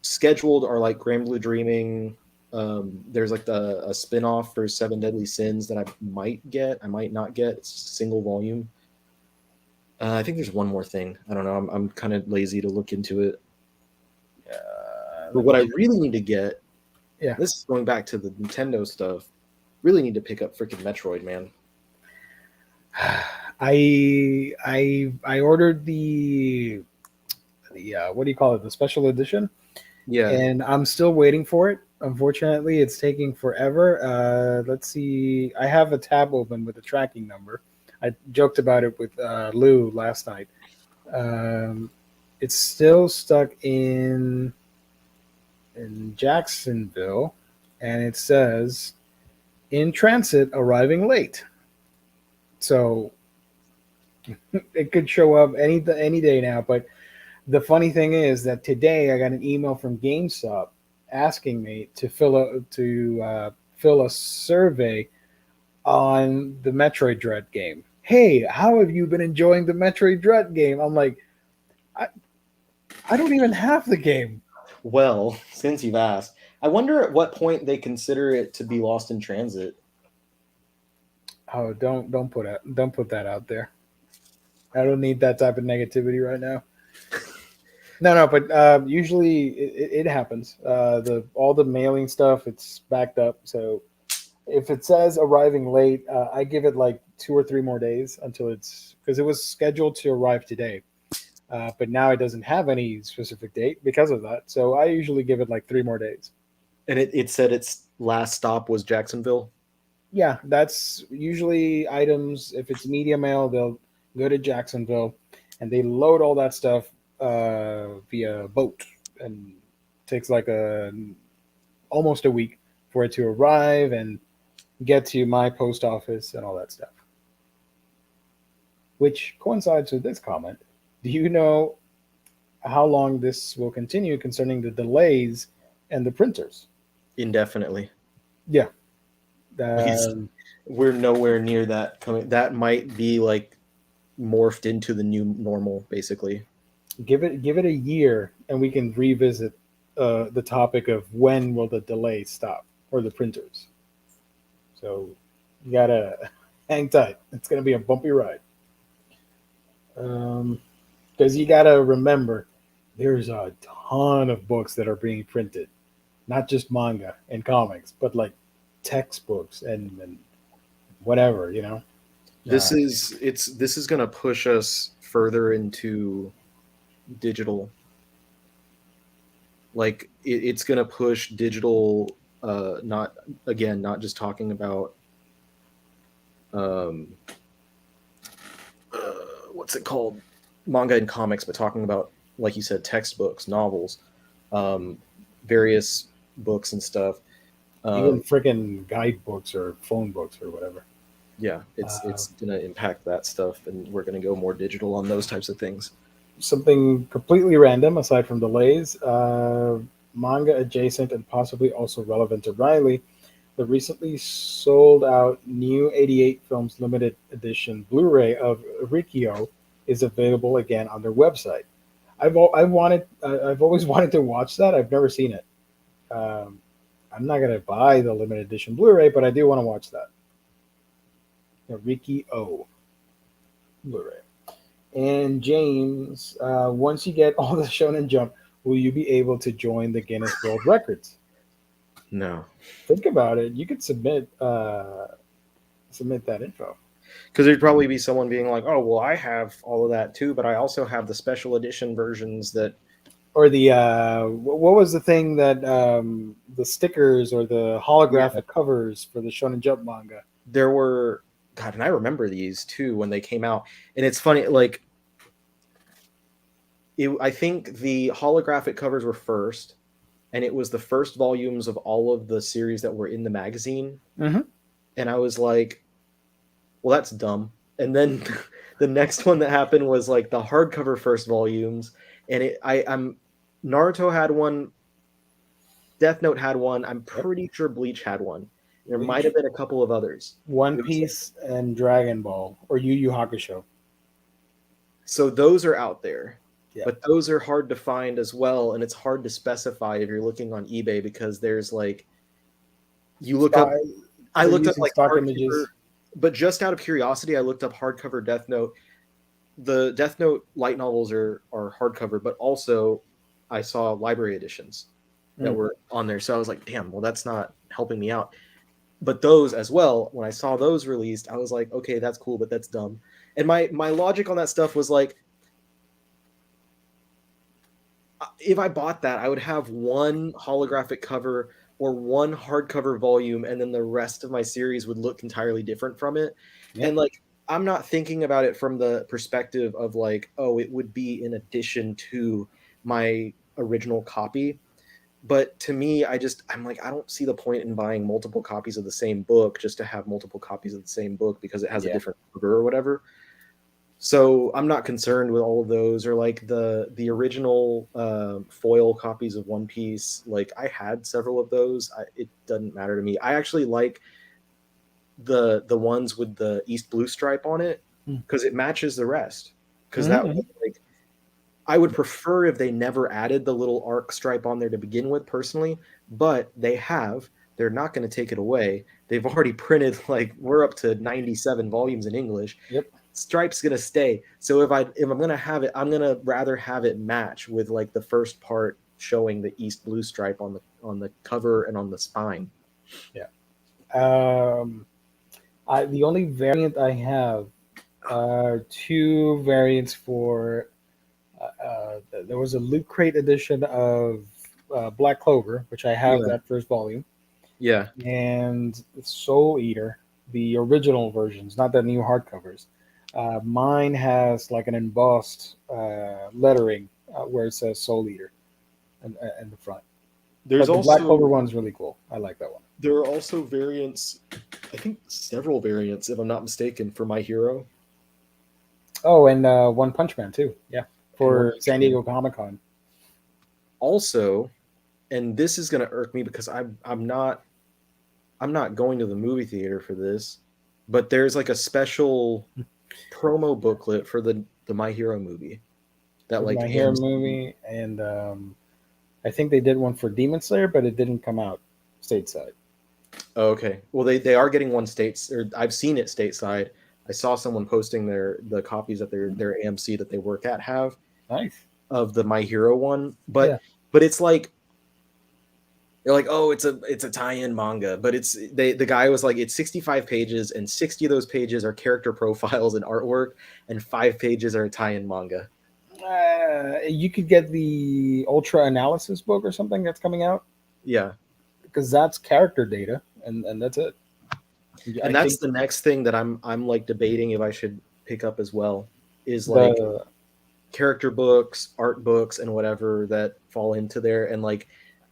Scheduled are like Grand Blue Dreaming. There's like a spin-off for Seven Deadly Sins that I might get. I might not get. It's a single volume. I think there's one more thing. I don't know. I'm kind of lazy to look into it. But what I really need to get, Yeah. this is going back to the Nintendo stuff, really need to pick up freaking Metroid, man. I ordered the what do you call it? The special edition. Yeah. And I'm still waiting for it. Unfortunately, it's taking forever. Let's see. I have a tab open with a tracking number. I joked about it with Lou last night. It's still stuck in Jacksonville, and it says in transit, arriving late. So it could show up any day now. But the funny thing is that today I got an email from GameStop asking me to fill a survey on the Metroid Dread game. Hey, how have you been enjoying the Metroid Dread game? I'm like, I don't even have the game. Well, since you've asked, I wonder at what point they consider it to be lost in transit. Oh, don't put that out there. I don't need that type of negativity right now. No, but usually it happens. All the mailing stuff, it's backed up. So if it says arriving late, I give it like 2 or 3 more days until because it was scheduled to arrive today, but now it doesn't have any specific date because of that. So I usually give it like 3 more days. And it said its last stop was Jacksonville. Yeah, that's usually items. If it's media mail, they'll go to Jacksonville, and they load all that stuff via boat, and it takes like almost a week for it to arrive and get to my post office and all that stuff. Which coincides with this comment. Do you know how long this will continue concerning the delays and the printers? Indefinitely. Yeah. We're nowhere near that coming. That might be like morphed into the new normal, basically. Give it a year, and we can revisit the topic of when will the delay stop or the printers. So you gotta hang tight. It's gonna be a bumpy ride. Because you gotta remember, there's a ton of books that are being printed, not just manga and comics, but like textbooks and whatever, you know. This is going to push us further into digital. Like it's going to push digital. Not just talking about what's it called, manga and comics, but talking about, like you said, textbooks, novels, various books and stuff. Even freaking guidebooks or phone books or whatever. Yeah, it's going to impact that stuff, and we're going to go more digital on those types of things. Something completely random, aside from delays, manga adjacent and possibly also relevant to Riley, the recently sold out new 88 Films limited edition Blu-ray of Rikio is available again on their website. I've always wanted to watch that. I've never seen it. I'm not gonna buy the limited edition Blu-ray, but I do want to watch that. The Rikio Blu-ray. And James, once you get all the Shonen Jump, will you be able to join the Guinness World Records? No. Think about it. You could submit that info. Because there'd probably be someone being like, "Oh, well, I have all of that too, but I also have the special edition versions that." Or the what was the thing that the stickers or the holographic covers for the Shonen Jump manga? There were God, and I remember these too when they came out. And it's funny, like I think the holographic covers were first, and it was the first volumes of all of the series that were in the magazine. Mm-hmm. And I was like, well, that's dumb. And then the next one that happened was like the hardcover first volumes, and I'm Naruto had one, Death Note had one. I'm Yep. pretty sure Bleach had one. There might Bleach, have been a couple of others. One It was like, Piece, and Dragon Ball, or Yu Yu Hakusho. so those are out there, Yeah. but those are hard to find as well, and it's hard to specify if you're looking on eBay because there's like you look up. I They're looked up using like stock hardcover, images. but just out of curiosity, I looked up hardcover Death Note. The Death Note light novels are hardcover, but also I saw library editions that were on there. So I was like, damn, well, that's not helping me out. But those as well, when I saw those released, I was like, okay, that's cool, but that's dumb. And my logic on that stuff was like, if I bought that, I would have one holographic cover or one hardcover volume, and then the rest of my series would look entirely different from it. Yep. And like, I'm not thinking about it from the perspective of like, oh, it would be in addition to my original copy. But to me, I'm like, I don't see the point in buying multiple copies of the same book just to have multiple copies of the same book because it has a Yeah. different cover or whatever. So I'm not concerned with all of those, or like the original foil copies of One Piece. Like I had several of those. It doesn't matter to me. I actually like the ones with the East Blue stripe on it because it matches the rest. Because that Mm-hmm. like I would prefer if they never added the little arc stripe on there to begin with, personally. But they have. They're not going to take it away. They've already printed like we're up to 97 volumes in English. Yep. Stripe's gonna stay. So if I'm gonna have it, I'm gonna rather have it match with like the first part showing the East Blue stripe on the cover and on the spine. Yeah. The only variant I have are two variants for. There was a Loot Crate edition of Black Clover, which I have Yeah, that first volume, yeah. and Soul Eater, the original versions, not the new hardcovers. Mine has like an embossed lettering where it says Soul Eater in the front. There's But the Black Clover also one's really cool. I like that one. there are also variants. I think several variants, if I'm not mistaken, for My Hero Oh, and One Punch Man too. Yeah, and One for Punch San Man. Diego Comic Con. Also, and this is gonna irk me because I'm not going to the movie theater for this, but there's like a special promo booklet for the My Hero movie that For like My Hero AMC. movie, and I think they did one for Demon Slayer, but it didn't come out stateside. Oh, okay. Well, they are getting one states, or I've seen it stateside. I saw someone posting the copies that their AMC that they work at have Nice. of the My Hero one, Yeah. but it's like they're like, oh, it's a tie-in manga, but the guy was like, it's 65 pages, and 60 of those pages are character profiles and artwork, and 5 pages are a tie-in manga. You could get the Ultra Analysis book or something that's coming out Yeah, because that's character data, and that's it. I and that's think the next thing that I'm like debating if I should pick up as well is like the character books, art books, and whatever that fall into there, and like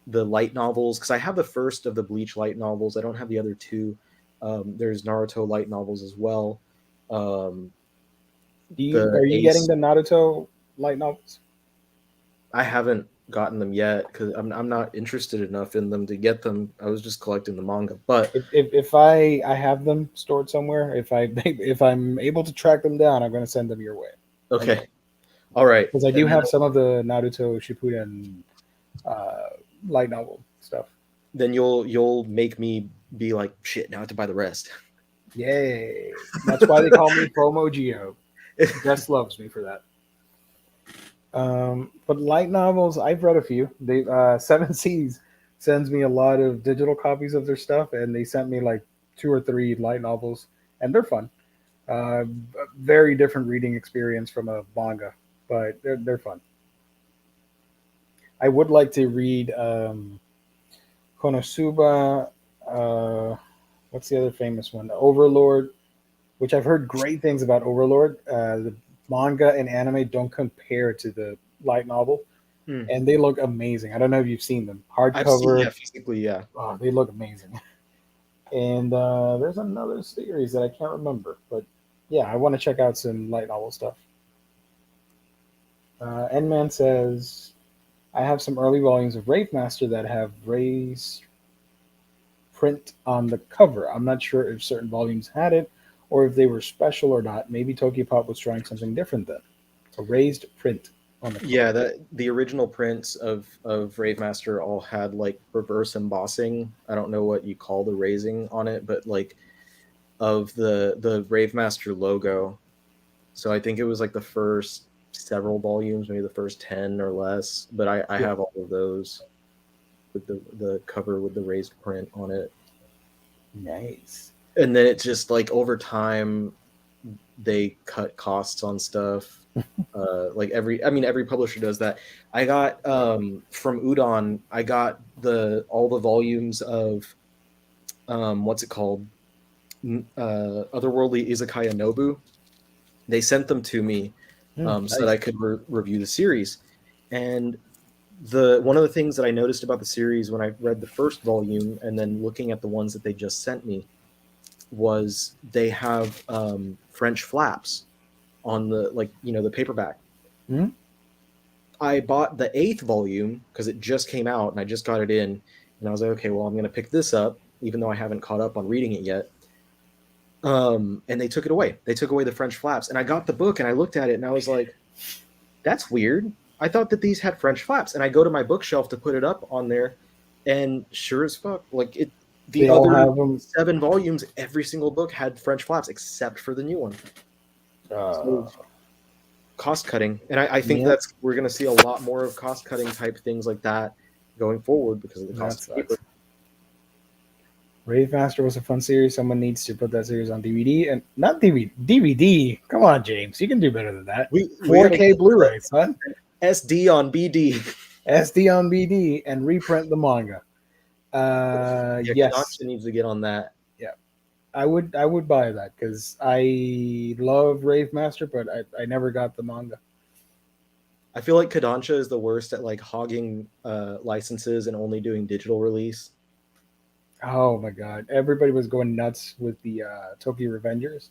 the light novels. Because I have the first of the Bleach light novels. I don't have the other two. There's Naruto light novels as well. Um, are the you getting Ace. the Naruto light novels? I haven't gotten them yet because I'm not interested enough in them to get them. I was just collecting the manga. But If I have them stored somewhere, if I'm able to track them down, I'm going to send them your way. okay, all right. Because I do And then have some of the Naruto Shippuden uh, light novel stuff. then you'll make me be like, shit, now I have to buy the rest. Yay! That's why they call me FOMO Geo. Jess loves me for that. But light novels, I've read a few. They Seven Seas sends me a lot of digital copies of their stuff, and they sent me like 2 or 3 light novels, and they're fun. Uh, very different reading experience from a manga, but they're fun. I would like to read Konosuba. What's the other famous one? Overlord. which I've heard great things about Overlord. The manga and anime don't compare to the light novel, Hmm. and they look amazing. I don't know if you've seen them. I've seen, Hardcover, yeah, physically, yeah. oh, they look amazing. And there's another series that I can't remember, but yeah, I want to check out some light novel stuff. N-Man says, I have some early volumes of Rave Master that have raised print on the cover. I'm not sure if certain volumes had it or if they were special or not. Maybe Tokyo Pop was trying something different then. A raised print on the cover. Yeah, that the original prints of Rave Master all had like reverse embossing. I don't know what you call the raising on it, but like of the Rave Master logo. So I think it was like the first several volumes, maybe the first 10 or less. But I Yeah, have all of those with the cover with the raised print on it. nice. And then it's just like over time they cut costs on stuff. Like every publisher does that. I got from Udon, I got the all the volumes of what's it called? Otherworldly Izakaya Nobu. They sent them to me so that Nice. I could review the series. And the one of the things that I noticed about the series when I read the first volume and then looking at the ones that they just sent me was they have French flaps on the the paperback. Hmm? I bought the eighth volume because it just came out and I just got it in, and I was like, okay, well, I'm going to pick this up, even though I haven't caught up on reading it yet. And they took it away. They took away the French flaps, and I got the book and I looked at it and I was like, that's weird. I thought that these had French flaps, and I go to my bookshelf to put it up on there, and sure as fuck, like it. The They all other have them. 7 volumes, every single book had French flaps except for the new one. Uh, So cost cutting, and I think yeah, that's we're going to see a lot more of cost cutting type things like that going forward because of the that cost of paper. sucks. Rave Master was a fun series. Someone needs to put that series on DVD and not DVD. DVD. Come on, James. You can do better than that. We got to 4K get Blu-ray, son. SD on BD. SD on BD and reprint the manga. Yeah, Yes, Kodansha needs to get on that. yeah, I would buy that because I love Rave Master, but I never got the manga. I feel like Kodansha is the worst at like hogging licenses and only doing digital release. Oh my god, everybody was going nuts with the Tokyo Revengers,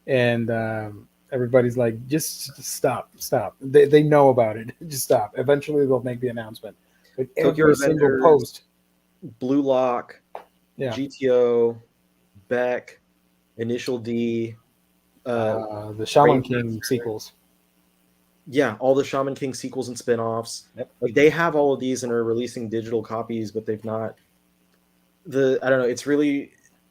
and everybody's like, just stop, stop. They know about it. Just stop. Eventually, they'll make the announcement. But Tokyo every single Revengers, post, Blue Lock, yeah, GTO, Beck, Initial D, the Shaman Rave King Master. sequels. Yeah, all the Shaman King sequels and spin-offs. Yep. Like they have all of these and are releasing digital copies, but they've not I don't know,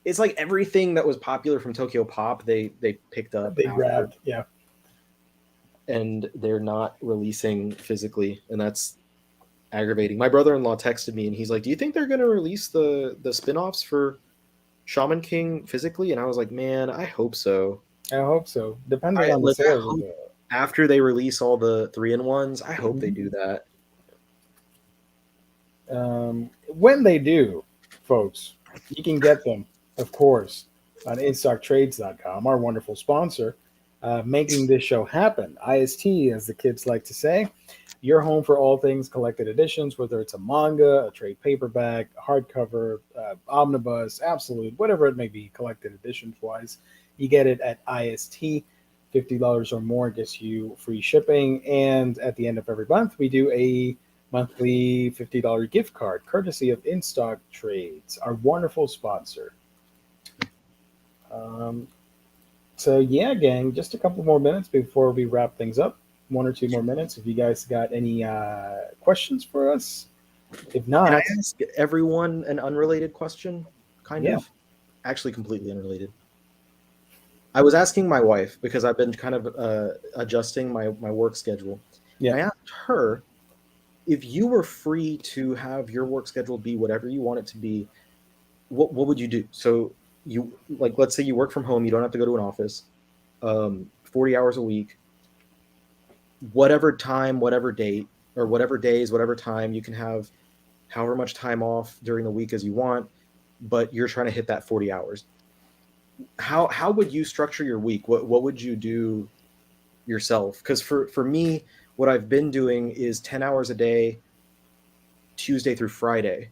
it's like everything that was popular from Tokyo Pop they picked up They after, grabbed, yeah. and they're not releasing physically, and that's aggravating. My brother-in-law texted me and he's like, "Do you think they're going to release the spin-offs for Shaman King physically?" And I was like, "Man, I hope so. I hope so. Depending I on the like I sales of hope after they release all the 3-in-1s, I hope they do that." when they do, folks, you can get them, of course, on InStockTrades.com, our wonderful sponsor, making this show happen. IST, as the kids like to say, your home for all things collected editions, whether it's a manga, a trade paperback, a hardcover, omnibus, absolute, whatever it may be, collected editions wise. You get it at IST. $50 or more gets you free shipping. And at the end of every month, we do a monthly $50 gift card courtesy of In Stock Trades, our wonderful sponsor. Um, so, yeah, gang, just a couple more minutes before we wrap things up. 1 or 2 more minutes. If you guys got any questions for us, if Can I not, ask everyone an unrelated question? Kind yeah, of. Actually, completely unrelated. I was asking my wife because I've been kind of adjusting my work schedule. yeah. And I asked her, if you were free to have your work schedule be whatever you want it to be, what would you do? So you like, let's say you work from home, you don't have to go to an office, 40 hours a week, whatever time, whatever date, or whatever days, whatever time, you can have however much time off during the week as you want, but you're trying to hit that 40 hours. how would you structure your week? What would you do yourself? Because for me, what I've been doing is 10 hours a day, Tuesday through Friday.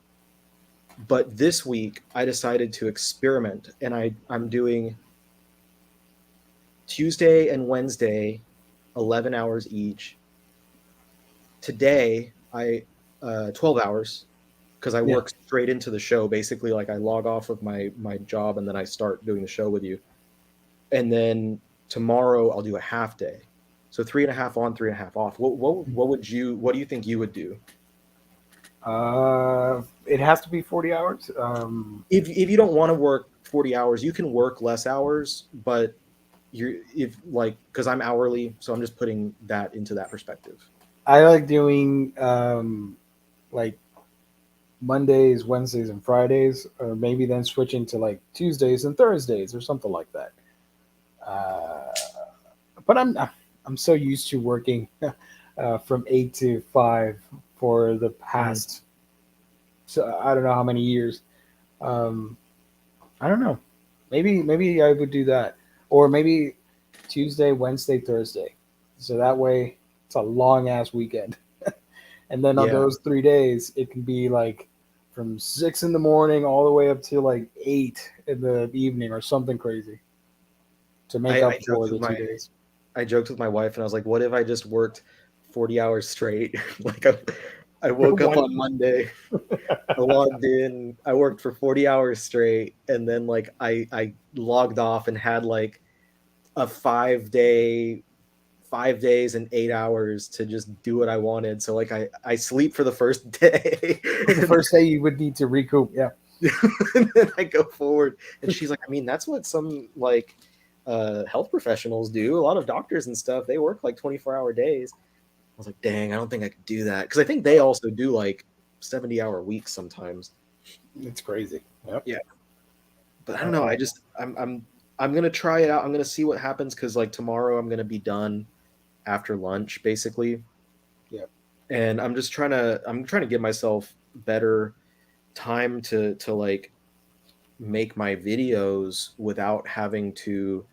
But this week I decided to experiment, and I'm doing Tuesday and Wednesday, 11 hours each. Today I 12 hours, because I Yeah. work straight into the show. Basically, like I log off of my job and then I start doing the show with you. And then tomorrow I'll do a half day. So 3.5 on, 3.5 off. What do you think you would do? It has to be 40 hours. If you don't want to work 40 hours, you can work less hours, but you're if like because I'm hourly, so I'm just putting that into that perspective. I like doing like Mondays, Wednesdays, and Fridays, or maybe then switching to like Tuesdays and Thursdays or something like that. Uh, but I'm so used to working from 8 to 5 for the Mhm. past, so I don't know how many years. Um, I don't know. Maybe I would do that, or maybe Tuesday, Wednesday, Thursday. So that way it's a long ass weekend, and then on Yeah, those 3 days it can be like from 6 in the morning all the way up to like 8 in the evening or something crazy to make I up joked for with the my 2 days. I joked with my wife and I was like, "What if I just worked 40 hours straight?" like I woke up One. on Monday, I logged in, I worked for 40 hours straight, and then like I logged off and had like a 5 days and 8 hours to just do what I wanted. So like I sleep for the first day, For the first day, you would need to recoup. Yeah, and then I go forward. And she's like, I mean, that's what some like health professionals do. A lot of doctors and stuff, they work like 24-hour days. I was like, dang, I don't think I could do that, because I think they also do like 70-hour weeks sometimes. it's crazy. Yep. Yeah, but I don't know. Uh, I'm gonna try it out. I'm gonna see what happens, because like tomorrow I'm gonna be done after lunch basically, yeah. and I'm trying to give myself better time to like make my videos without having to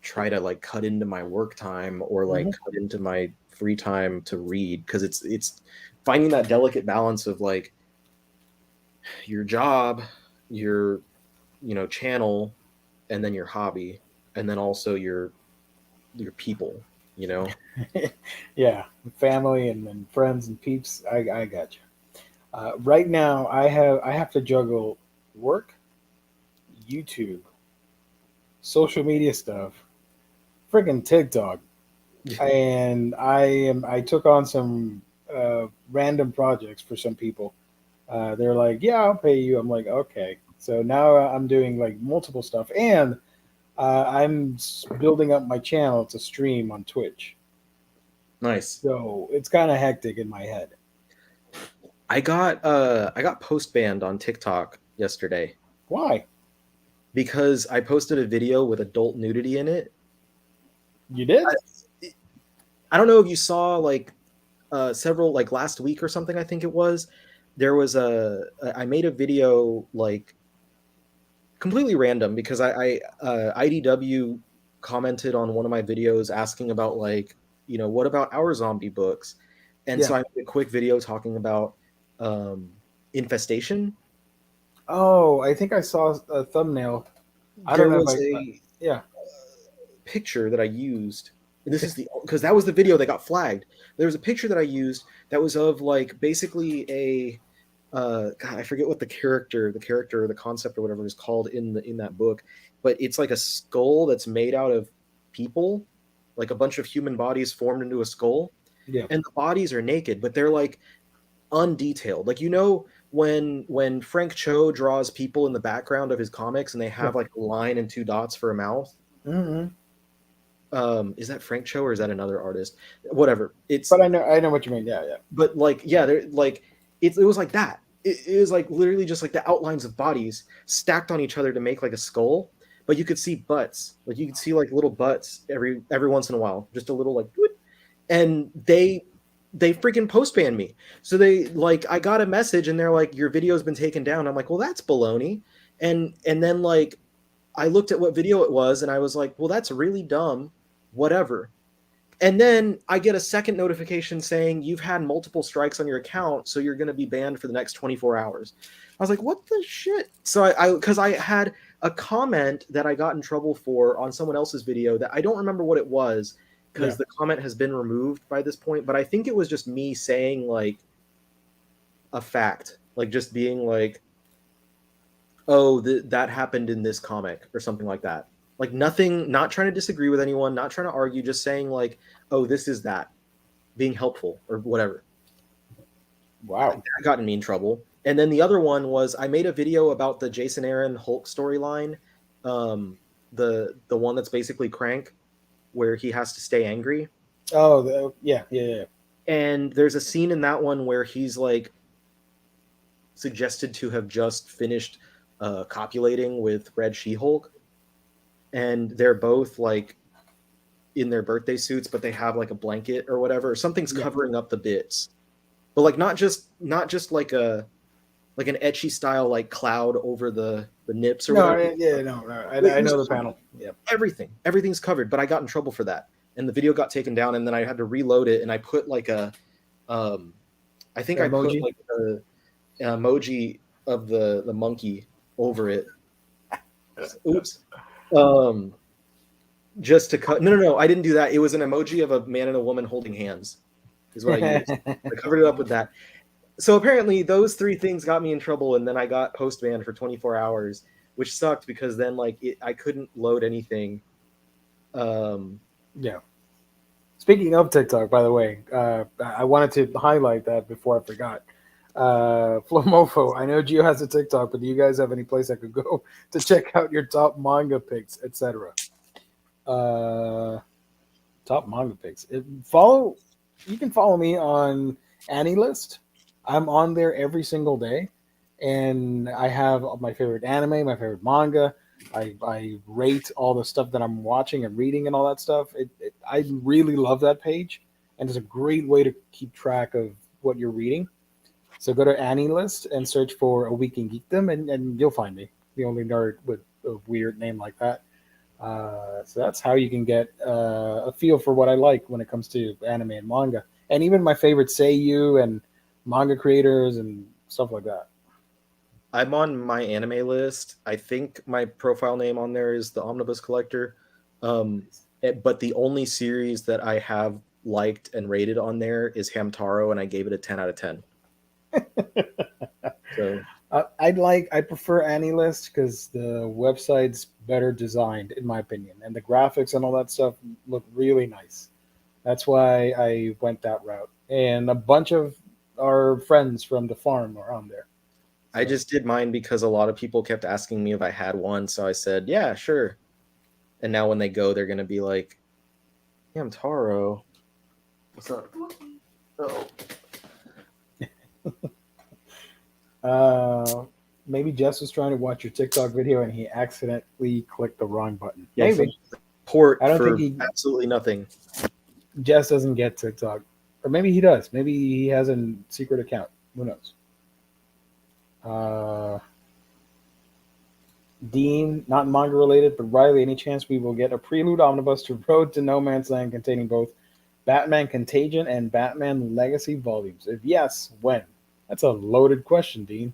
try to like cut into my work time or like Hmm. cut into my free time to read, because it's finding that delicate balance of like your job, your channel, and then your hobby, and then also your people, you know. Yeah, family and friends and peeps. I got you. Right now, I have to juggle work, YouTube, social media stuff, freaking TikTok, and I took on some random projects for some people. They're like, "Yeah, I'll pay you." I'm like, "Okay." So now I'm doing like multiple stuff, and building up my channel to stream on Twitch. Nice. So it's kind of hectic in my head. I got post banned on TikTok yesterday Why? because I posted a video with adult nudity in it. You did? I, I don't know if you saw like several, like last week or something, I think it was. There was I made a video like completely random, because IDW commented on one of my videos asking about like, what about our zombie books? And Yeah. so I made a quick video talking about um infestation. Oh, I think I saw a thumbnail. I don't There know if was I. a Yeah. picture that I used, and this is the because that was the video that got flagged. There was a picture that I used that was of like basically a God, I forget what the character or the concept or whatever is called in that book, but it's like a skull that's made out of people, like a bunch of human bodies formed into a skull, Yeah. and the bodies are naked, but they're like undetailed. Like, when Frank Cho draws people in the background of his comics and they Yeah. have like a line and two dots for a mouth. Hmm. Is that Frank Cho or is that another artist? Whatever. But I know what you mean. Yeah. Yeah. But like, yeah, they're like, it was like that. It was like literally just like the outlines of bodies stacked on each other to make like a skull, but you could see butts. Like, you could see like little butts every once in a while, just a little like "Doot." And they freaking post banned me. So they like, I got a message and they're like, your video's been taken down. I'm like, well, that's baloney. And then like I looked at what video it was and I was like, well, that's really dumb. Whatever. And then I get a second notification saying you've had multiple strikes on your account, so you're going to be banned for the next 24 hours. I was like, what the shit? So because I had a comment that I got in trouble for on someone else's video that I don't remember what it was because the comment has been removed by this point, but I think it was just me saying like a fact, like just being like, oh, that happened in this comic or something like that. Like nothing, not trying to disagree with anyone, not trying to argue, just saying like, oh, this is that, being helpful or whatever. Wow. That got me in trouble. And then the other one was I made a video about the Jason Aaron Hulk storyline, the one that's basically Crank, where he has to stay angry. Oh, yeah. And there's a scene in that one where he's like suggested to have just finished copulating with Red She-Hulk, and they're both like in their birthday suits, but they have like a blanket or whatever. Something's covering up the bits, but like not just like an etchy style like cloud over the nips or whatever. I know the panel. Yeah, everything's covered, but I got in trouble for that, and the video got taken down, and then I had to reload it, and I put like a I think I put like an emoji of the monkey over it. Oops. Just to cut. No, I didn't do that. It was an emoji of a man and a woman holding hands, is what I used. I covered it up with that. So apparently those three things got me in trouble, and then I got post banned for 24 hours, which sucked because then like I couldn't load anything. Yeah. Speaking of TikTok, by the way, I wanted to highlight that before I forgot. Flomofo, I know Gio has a TikTok, but do you guys have any place I could go to check out your top manga picks, etc.? Top manga picks. You can follow me on AniList. I'm on there every single day, and I have my favorite anime, my favorite manga. I rate all the stuff that I'm watching and reading and all that stuff. I really love that page, and it's a great way to keep track of what you're reading. So go to AniList and search for A Week in Geekdom, and you'll find me, the only nerd with a weird name like that. So that's how you can get a feel for what I like when it comes to anime and manga, and even my favorite seiyuu and manga creators and stuff like that. I'm on my anime list. I think my profile name on there is the Omnibus Collector, but the only series that I have liked and rated on there is Hamtaro, and I gave it a 10 out of 10. So I prefer AniList because the website's better designed, in my opinion, and the graphics and all that stuff look really nice. That's why I went that route. And a bunch of our friends from the farm are on there. I just did mine because a lot of people kept asking me if I had one, so I said, yeah, sure. And now when they go, they're going to be like, yeah, I'm Taro. What's up? Oh. Maybe Jess was trying to watch your TikTok video and he accidentally clicked the wrong button. Yeah, maybe. Port I don't think he absolutely nothing. Jess doesn't get TikTok. Or maybe he does. Maybe he has a secret account. Who knows? Dean, not manga related, but Riley, any chance we will get a prelude omnibus to Road to No Man's Land containing both Batman Contagion and Batman Legacy volumes? If yes, when? That's a loaded question, Dean.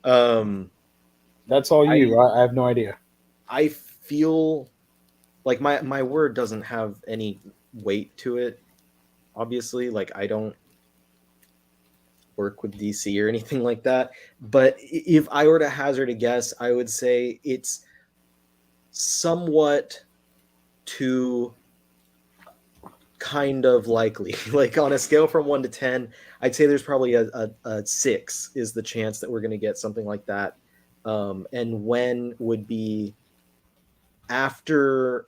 That's all you. I have no idea. I feel like my word doesn't have any weight to it. Obviously, like I don't work with DC or anything like that. But if I were to hazard a guess, I would say it's somewhat too kind of likely. Like on a scale from 1 to 10, I'd say there's probably a 6 is the chance that we're going to get something like that. And when would be after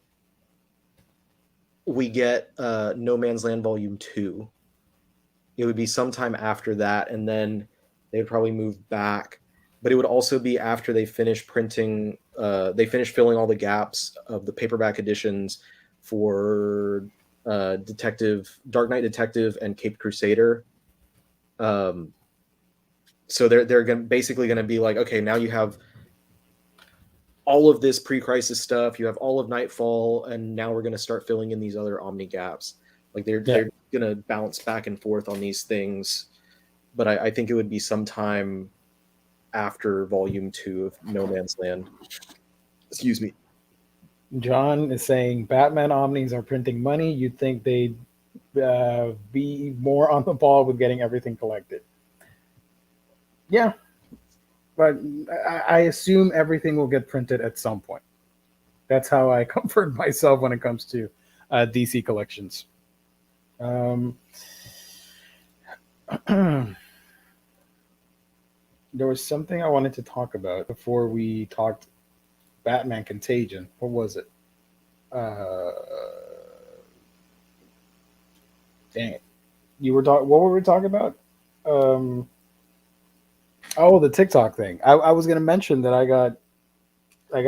we get No Man's Land Volume 2. It would be sometime after that, and then they would probably move back. But it would also be after they finish printing, they finish filling all the gaps of the paperback editions for Dark Knight Detective, and Caped Crusader. So they're basically going to be like, okay, now you have all of this pre-crisis stuff. You have all of Nightfall, and now we're going to start filling in these other Omni gaps. Like they're going to bounce back and forth on these things, but I think it would be sometime after Volume 2 of No Man's Land. Excuse me. John is saying Batman Omnis are printing money. You'd think they'd be more on the ball with getting everything collected. Yeah, but I assume everything will get printed at some point. That's how I comfort myself when it comes to DC collections. There was something I wanted to talk about before we talked Batman Contagion. What was it? Dang it! You were talking. What were we talking about? Um, oh, the TikTok thing. I was going to mention that I got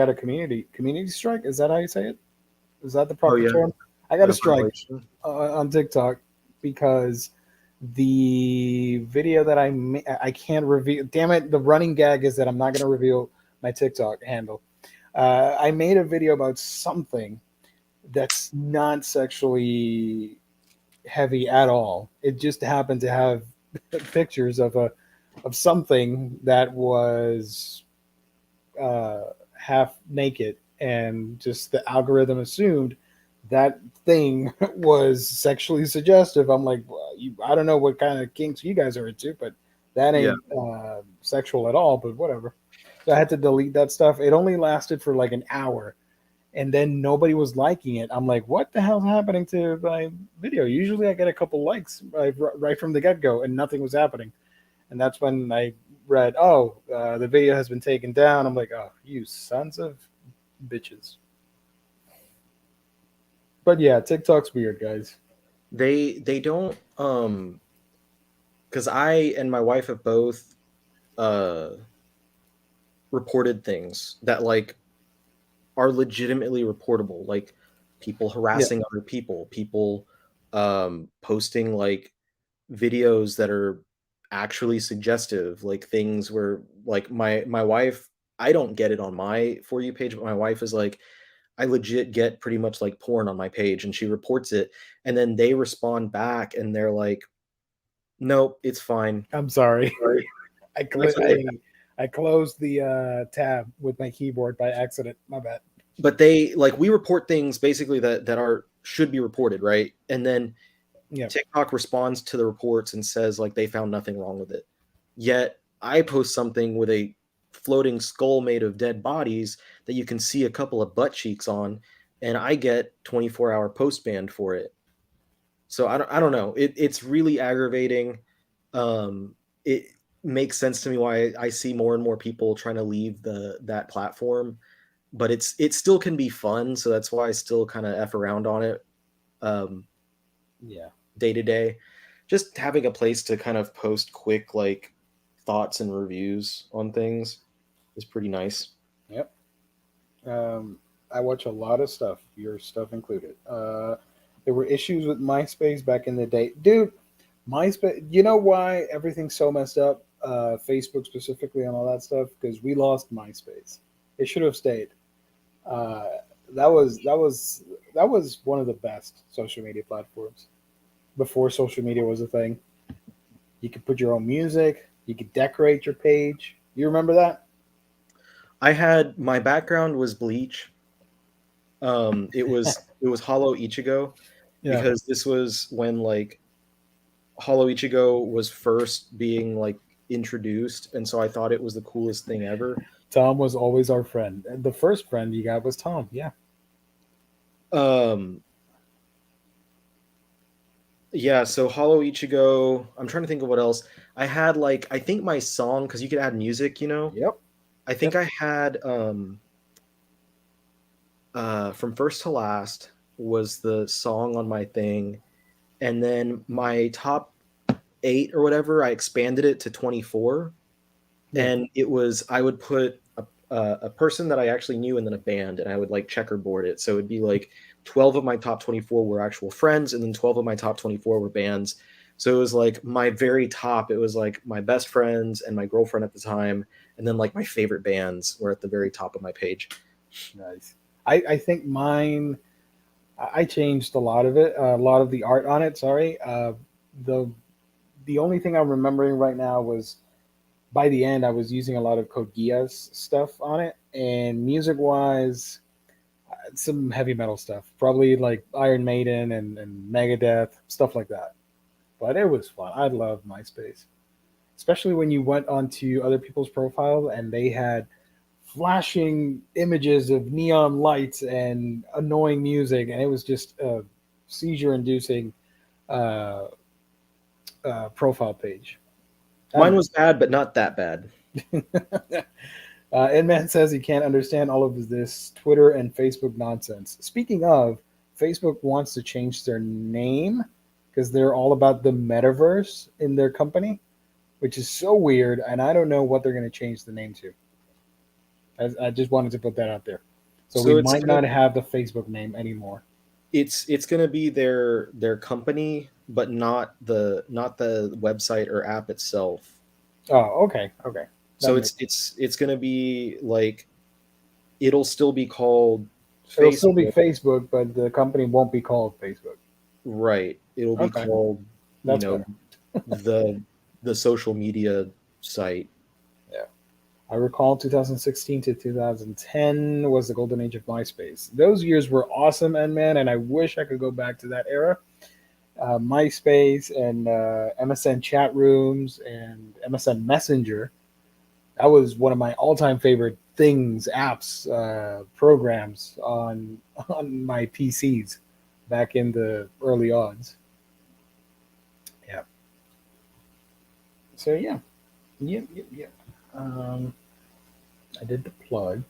a community strike. Is that how you say it? Is that the Oh proper yeah, term? I got the a strike violation. on TikTok because the video that I can't reveal. Damn it! The running gag is that I'm not going to reveal my TikTok handle. I made a video about something that's not sexually heavy at all. It just happened to have pictures of something that was half naked, and just the algorithm assumed that thing was sexually suggestive. I'm like, well, I don't know what kind of kinks you guys are into, but that Yeah, ain't sexual at all. But whatever. So I had to delete that stuff. It only lasted for like an hour, and then nobody was liking it. I'm like, what the hell's happening to my video? Usually I get a couple likes right from the get go, and nothing was happening. And that's when I read, oh, the video has been taken down. I'm like, oh, you sons of bitches. But yeah, TikTok's weird, guys. they don't because I and my wife have both uh reported things that like are legitimately reportable, like people Yeah, harassing other people, people posting like videos that are actually suggestive, like things where like my wife, I don't get it on my For You page, but my wife is like, I legit get pretty much like porn on my page, and she reports it, and then they respond back and they're like, nope, it's fine. I'm sorry. Sorry. I That's cl- okay. I closed the tab with my keyboard by accident. My bad. But they like, we report things basically that are should be reported, right? And then Yeah, TikTok responds to the reports and says like they found nothing wrong with it. Yet I post something with a floating skull made of dead bodies that you can see a couple of butt cheeks on, and I get 24-hour post banned for it. So I don't know. It's really aggravating. It makes sense to me why I see more and more people trying to leave that platform, but it still can be fun. So that's why I still kind of f around on it. Um, yeah, Day to day, just having a place to kind of post quick like thoughts and reviews on things is pretty nice. yep. I watch a lot of stuff, your stuff included. There were issues with MySpace back in the day, dude. MySpace. You know why everything's so messed up? Facebook specifically and all that stuff, because we lost MySpace. It should have stayed. Uh, that was one of the best social media platforms before social media was a thing. You could put your own music. You could decorate your page. You remember that? I had my background was Bleach. It was Hollow Ichigo, Yeah. because this was when like Hollow Ichigo was first being like introduced, and so I thought it was the coolest thing ever. Tom was always our friend. And the first friend you got was Tom. Yeah. Um, yeah, so Hollow Ichigo. I'm trying to think of what else. I had like, I think my song, because you could add music, you know. Yep. I think Yep. I had From First to Last was the song on my thing, and then my top 8 or whatever, I expanded it to 24, Yeah. and it was, I would put a person that I actually knew and then a band, and I would like checkerboard it. So it'd be like 12 of my top 24 were actual friends, and then 12 of my top 24 were bands. So it was like my very top, it was like my best friends and my girlfriend at the time, and then like my favorite bands were at the very top of my page. Nice. I think mine. I changed a lot of it, a lot of the art on it. Sorry. The the only thing I'm remembering right now was by the end I was using a lot of Code Geass stuff on it, and music wise, some heavy metal stuff, probably like Iron Maiden and Megadeth, stuff like that. But it was fun. I love MySpace, especially when you went onto other people's profiles and they had flashing images of neon lights and annoying music, and it was just a seizure-inducing uh, profile page. I Mine miss was bad, but not that bad. it. Edman says he can't understand all of this Twitter and Facebook nonsense. Speaking of, Facebook wants to change their name because they're all about the metaverse in their company, which is so weird, and I don't know what they're going to change the name to. I just wanted to put that out there. So we So it's might gonna not have the Facebook name anymore. it's gonna be their company, but not the website or app itself. Oh, okay, okay. That So makes it's gonna be like it'll still be called it'll still be Facebook, Facebook, but the company won't be called Facebook. right? It'll be Okay, called, you that's know, better. the the social media site. Yeah. I recall 2016 to 2010 was the golden age of MySpace. Those years were awesome, and man, and I wish I could go back to that era. MySpace and MSN chat rooms and MSN Messenger. That was one of my all-time favorite things, apps, programs on my PCs back in the early odds. Yeah. So yeah, yep. Um, I did the plug.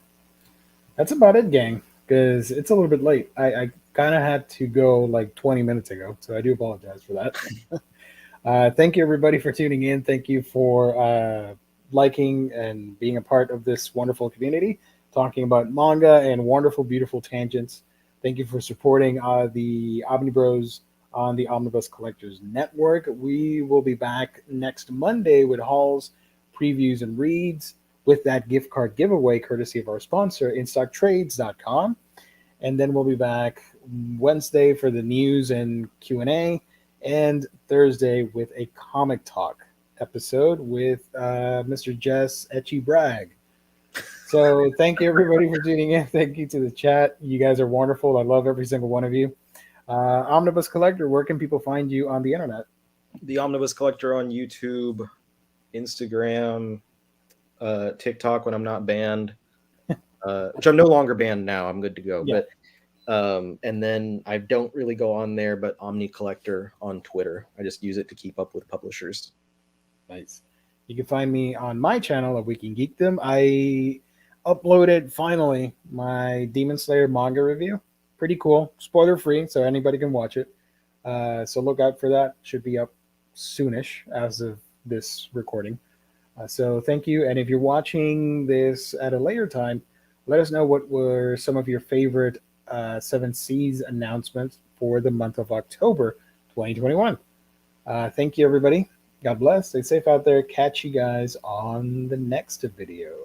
That's about it, gang. Because it's a little bit late. I kind of had to go like 20 minutes ago, so I do apologize for that. Thank you, everybody, for tuning in. Thank you for liking and being a part of this wonderful community, talking about manga and wonderful, beautiful tangents. Thank you for supporting the Omnibros on the Omnibus Collectors Network. We will be back next Monday with hauls, previews, and reads with that gift card giveaway courtesy of our sponsor, InStockTrades.com. And then we'll be back Wednesday for the news and Q&A, and Thursday with a comic talk episode with Mr. Jess Etchy Bragg. So thank you everybody for tuning in. Thank you to the chat. You guys are wonderful. I love every single one of you. Omnibus Collector, where can people find you on the internet? The Omnibus Collector on YouTube, Instagram, TikTok when I'm not banned, which I'm no longer banned now. I'm good to go. Yeah, But and then I don't really go on there, but Omni Collector on Twitter. I just use it to keep up with publishers. nice. You can find me on my channel at Wiki Geekdom. I uploaded finally my Demon Slayer manga review. Pretty cool, spoiler free, so anybody can watch it. So look out for that. Should be up soonish as of this recording. So thank you. And if you're watching this at a later time, let us know what were some of your favorite Seven Seas announcements for the month of October 2021. Thank you, everybody. God bless. Stay safe out there. Catch you guys on the next video.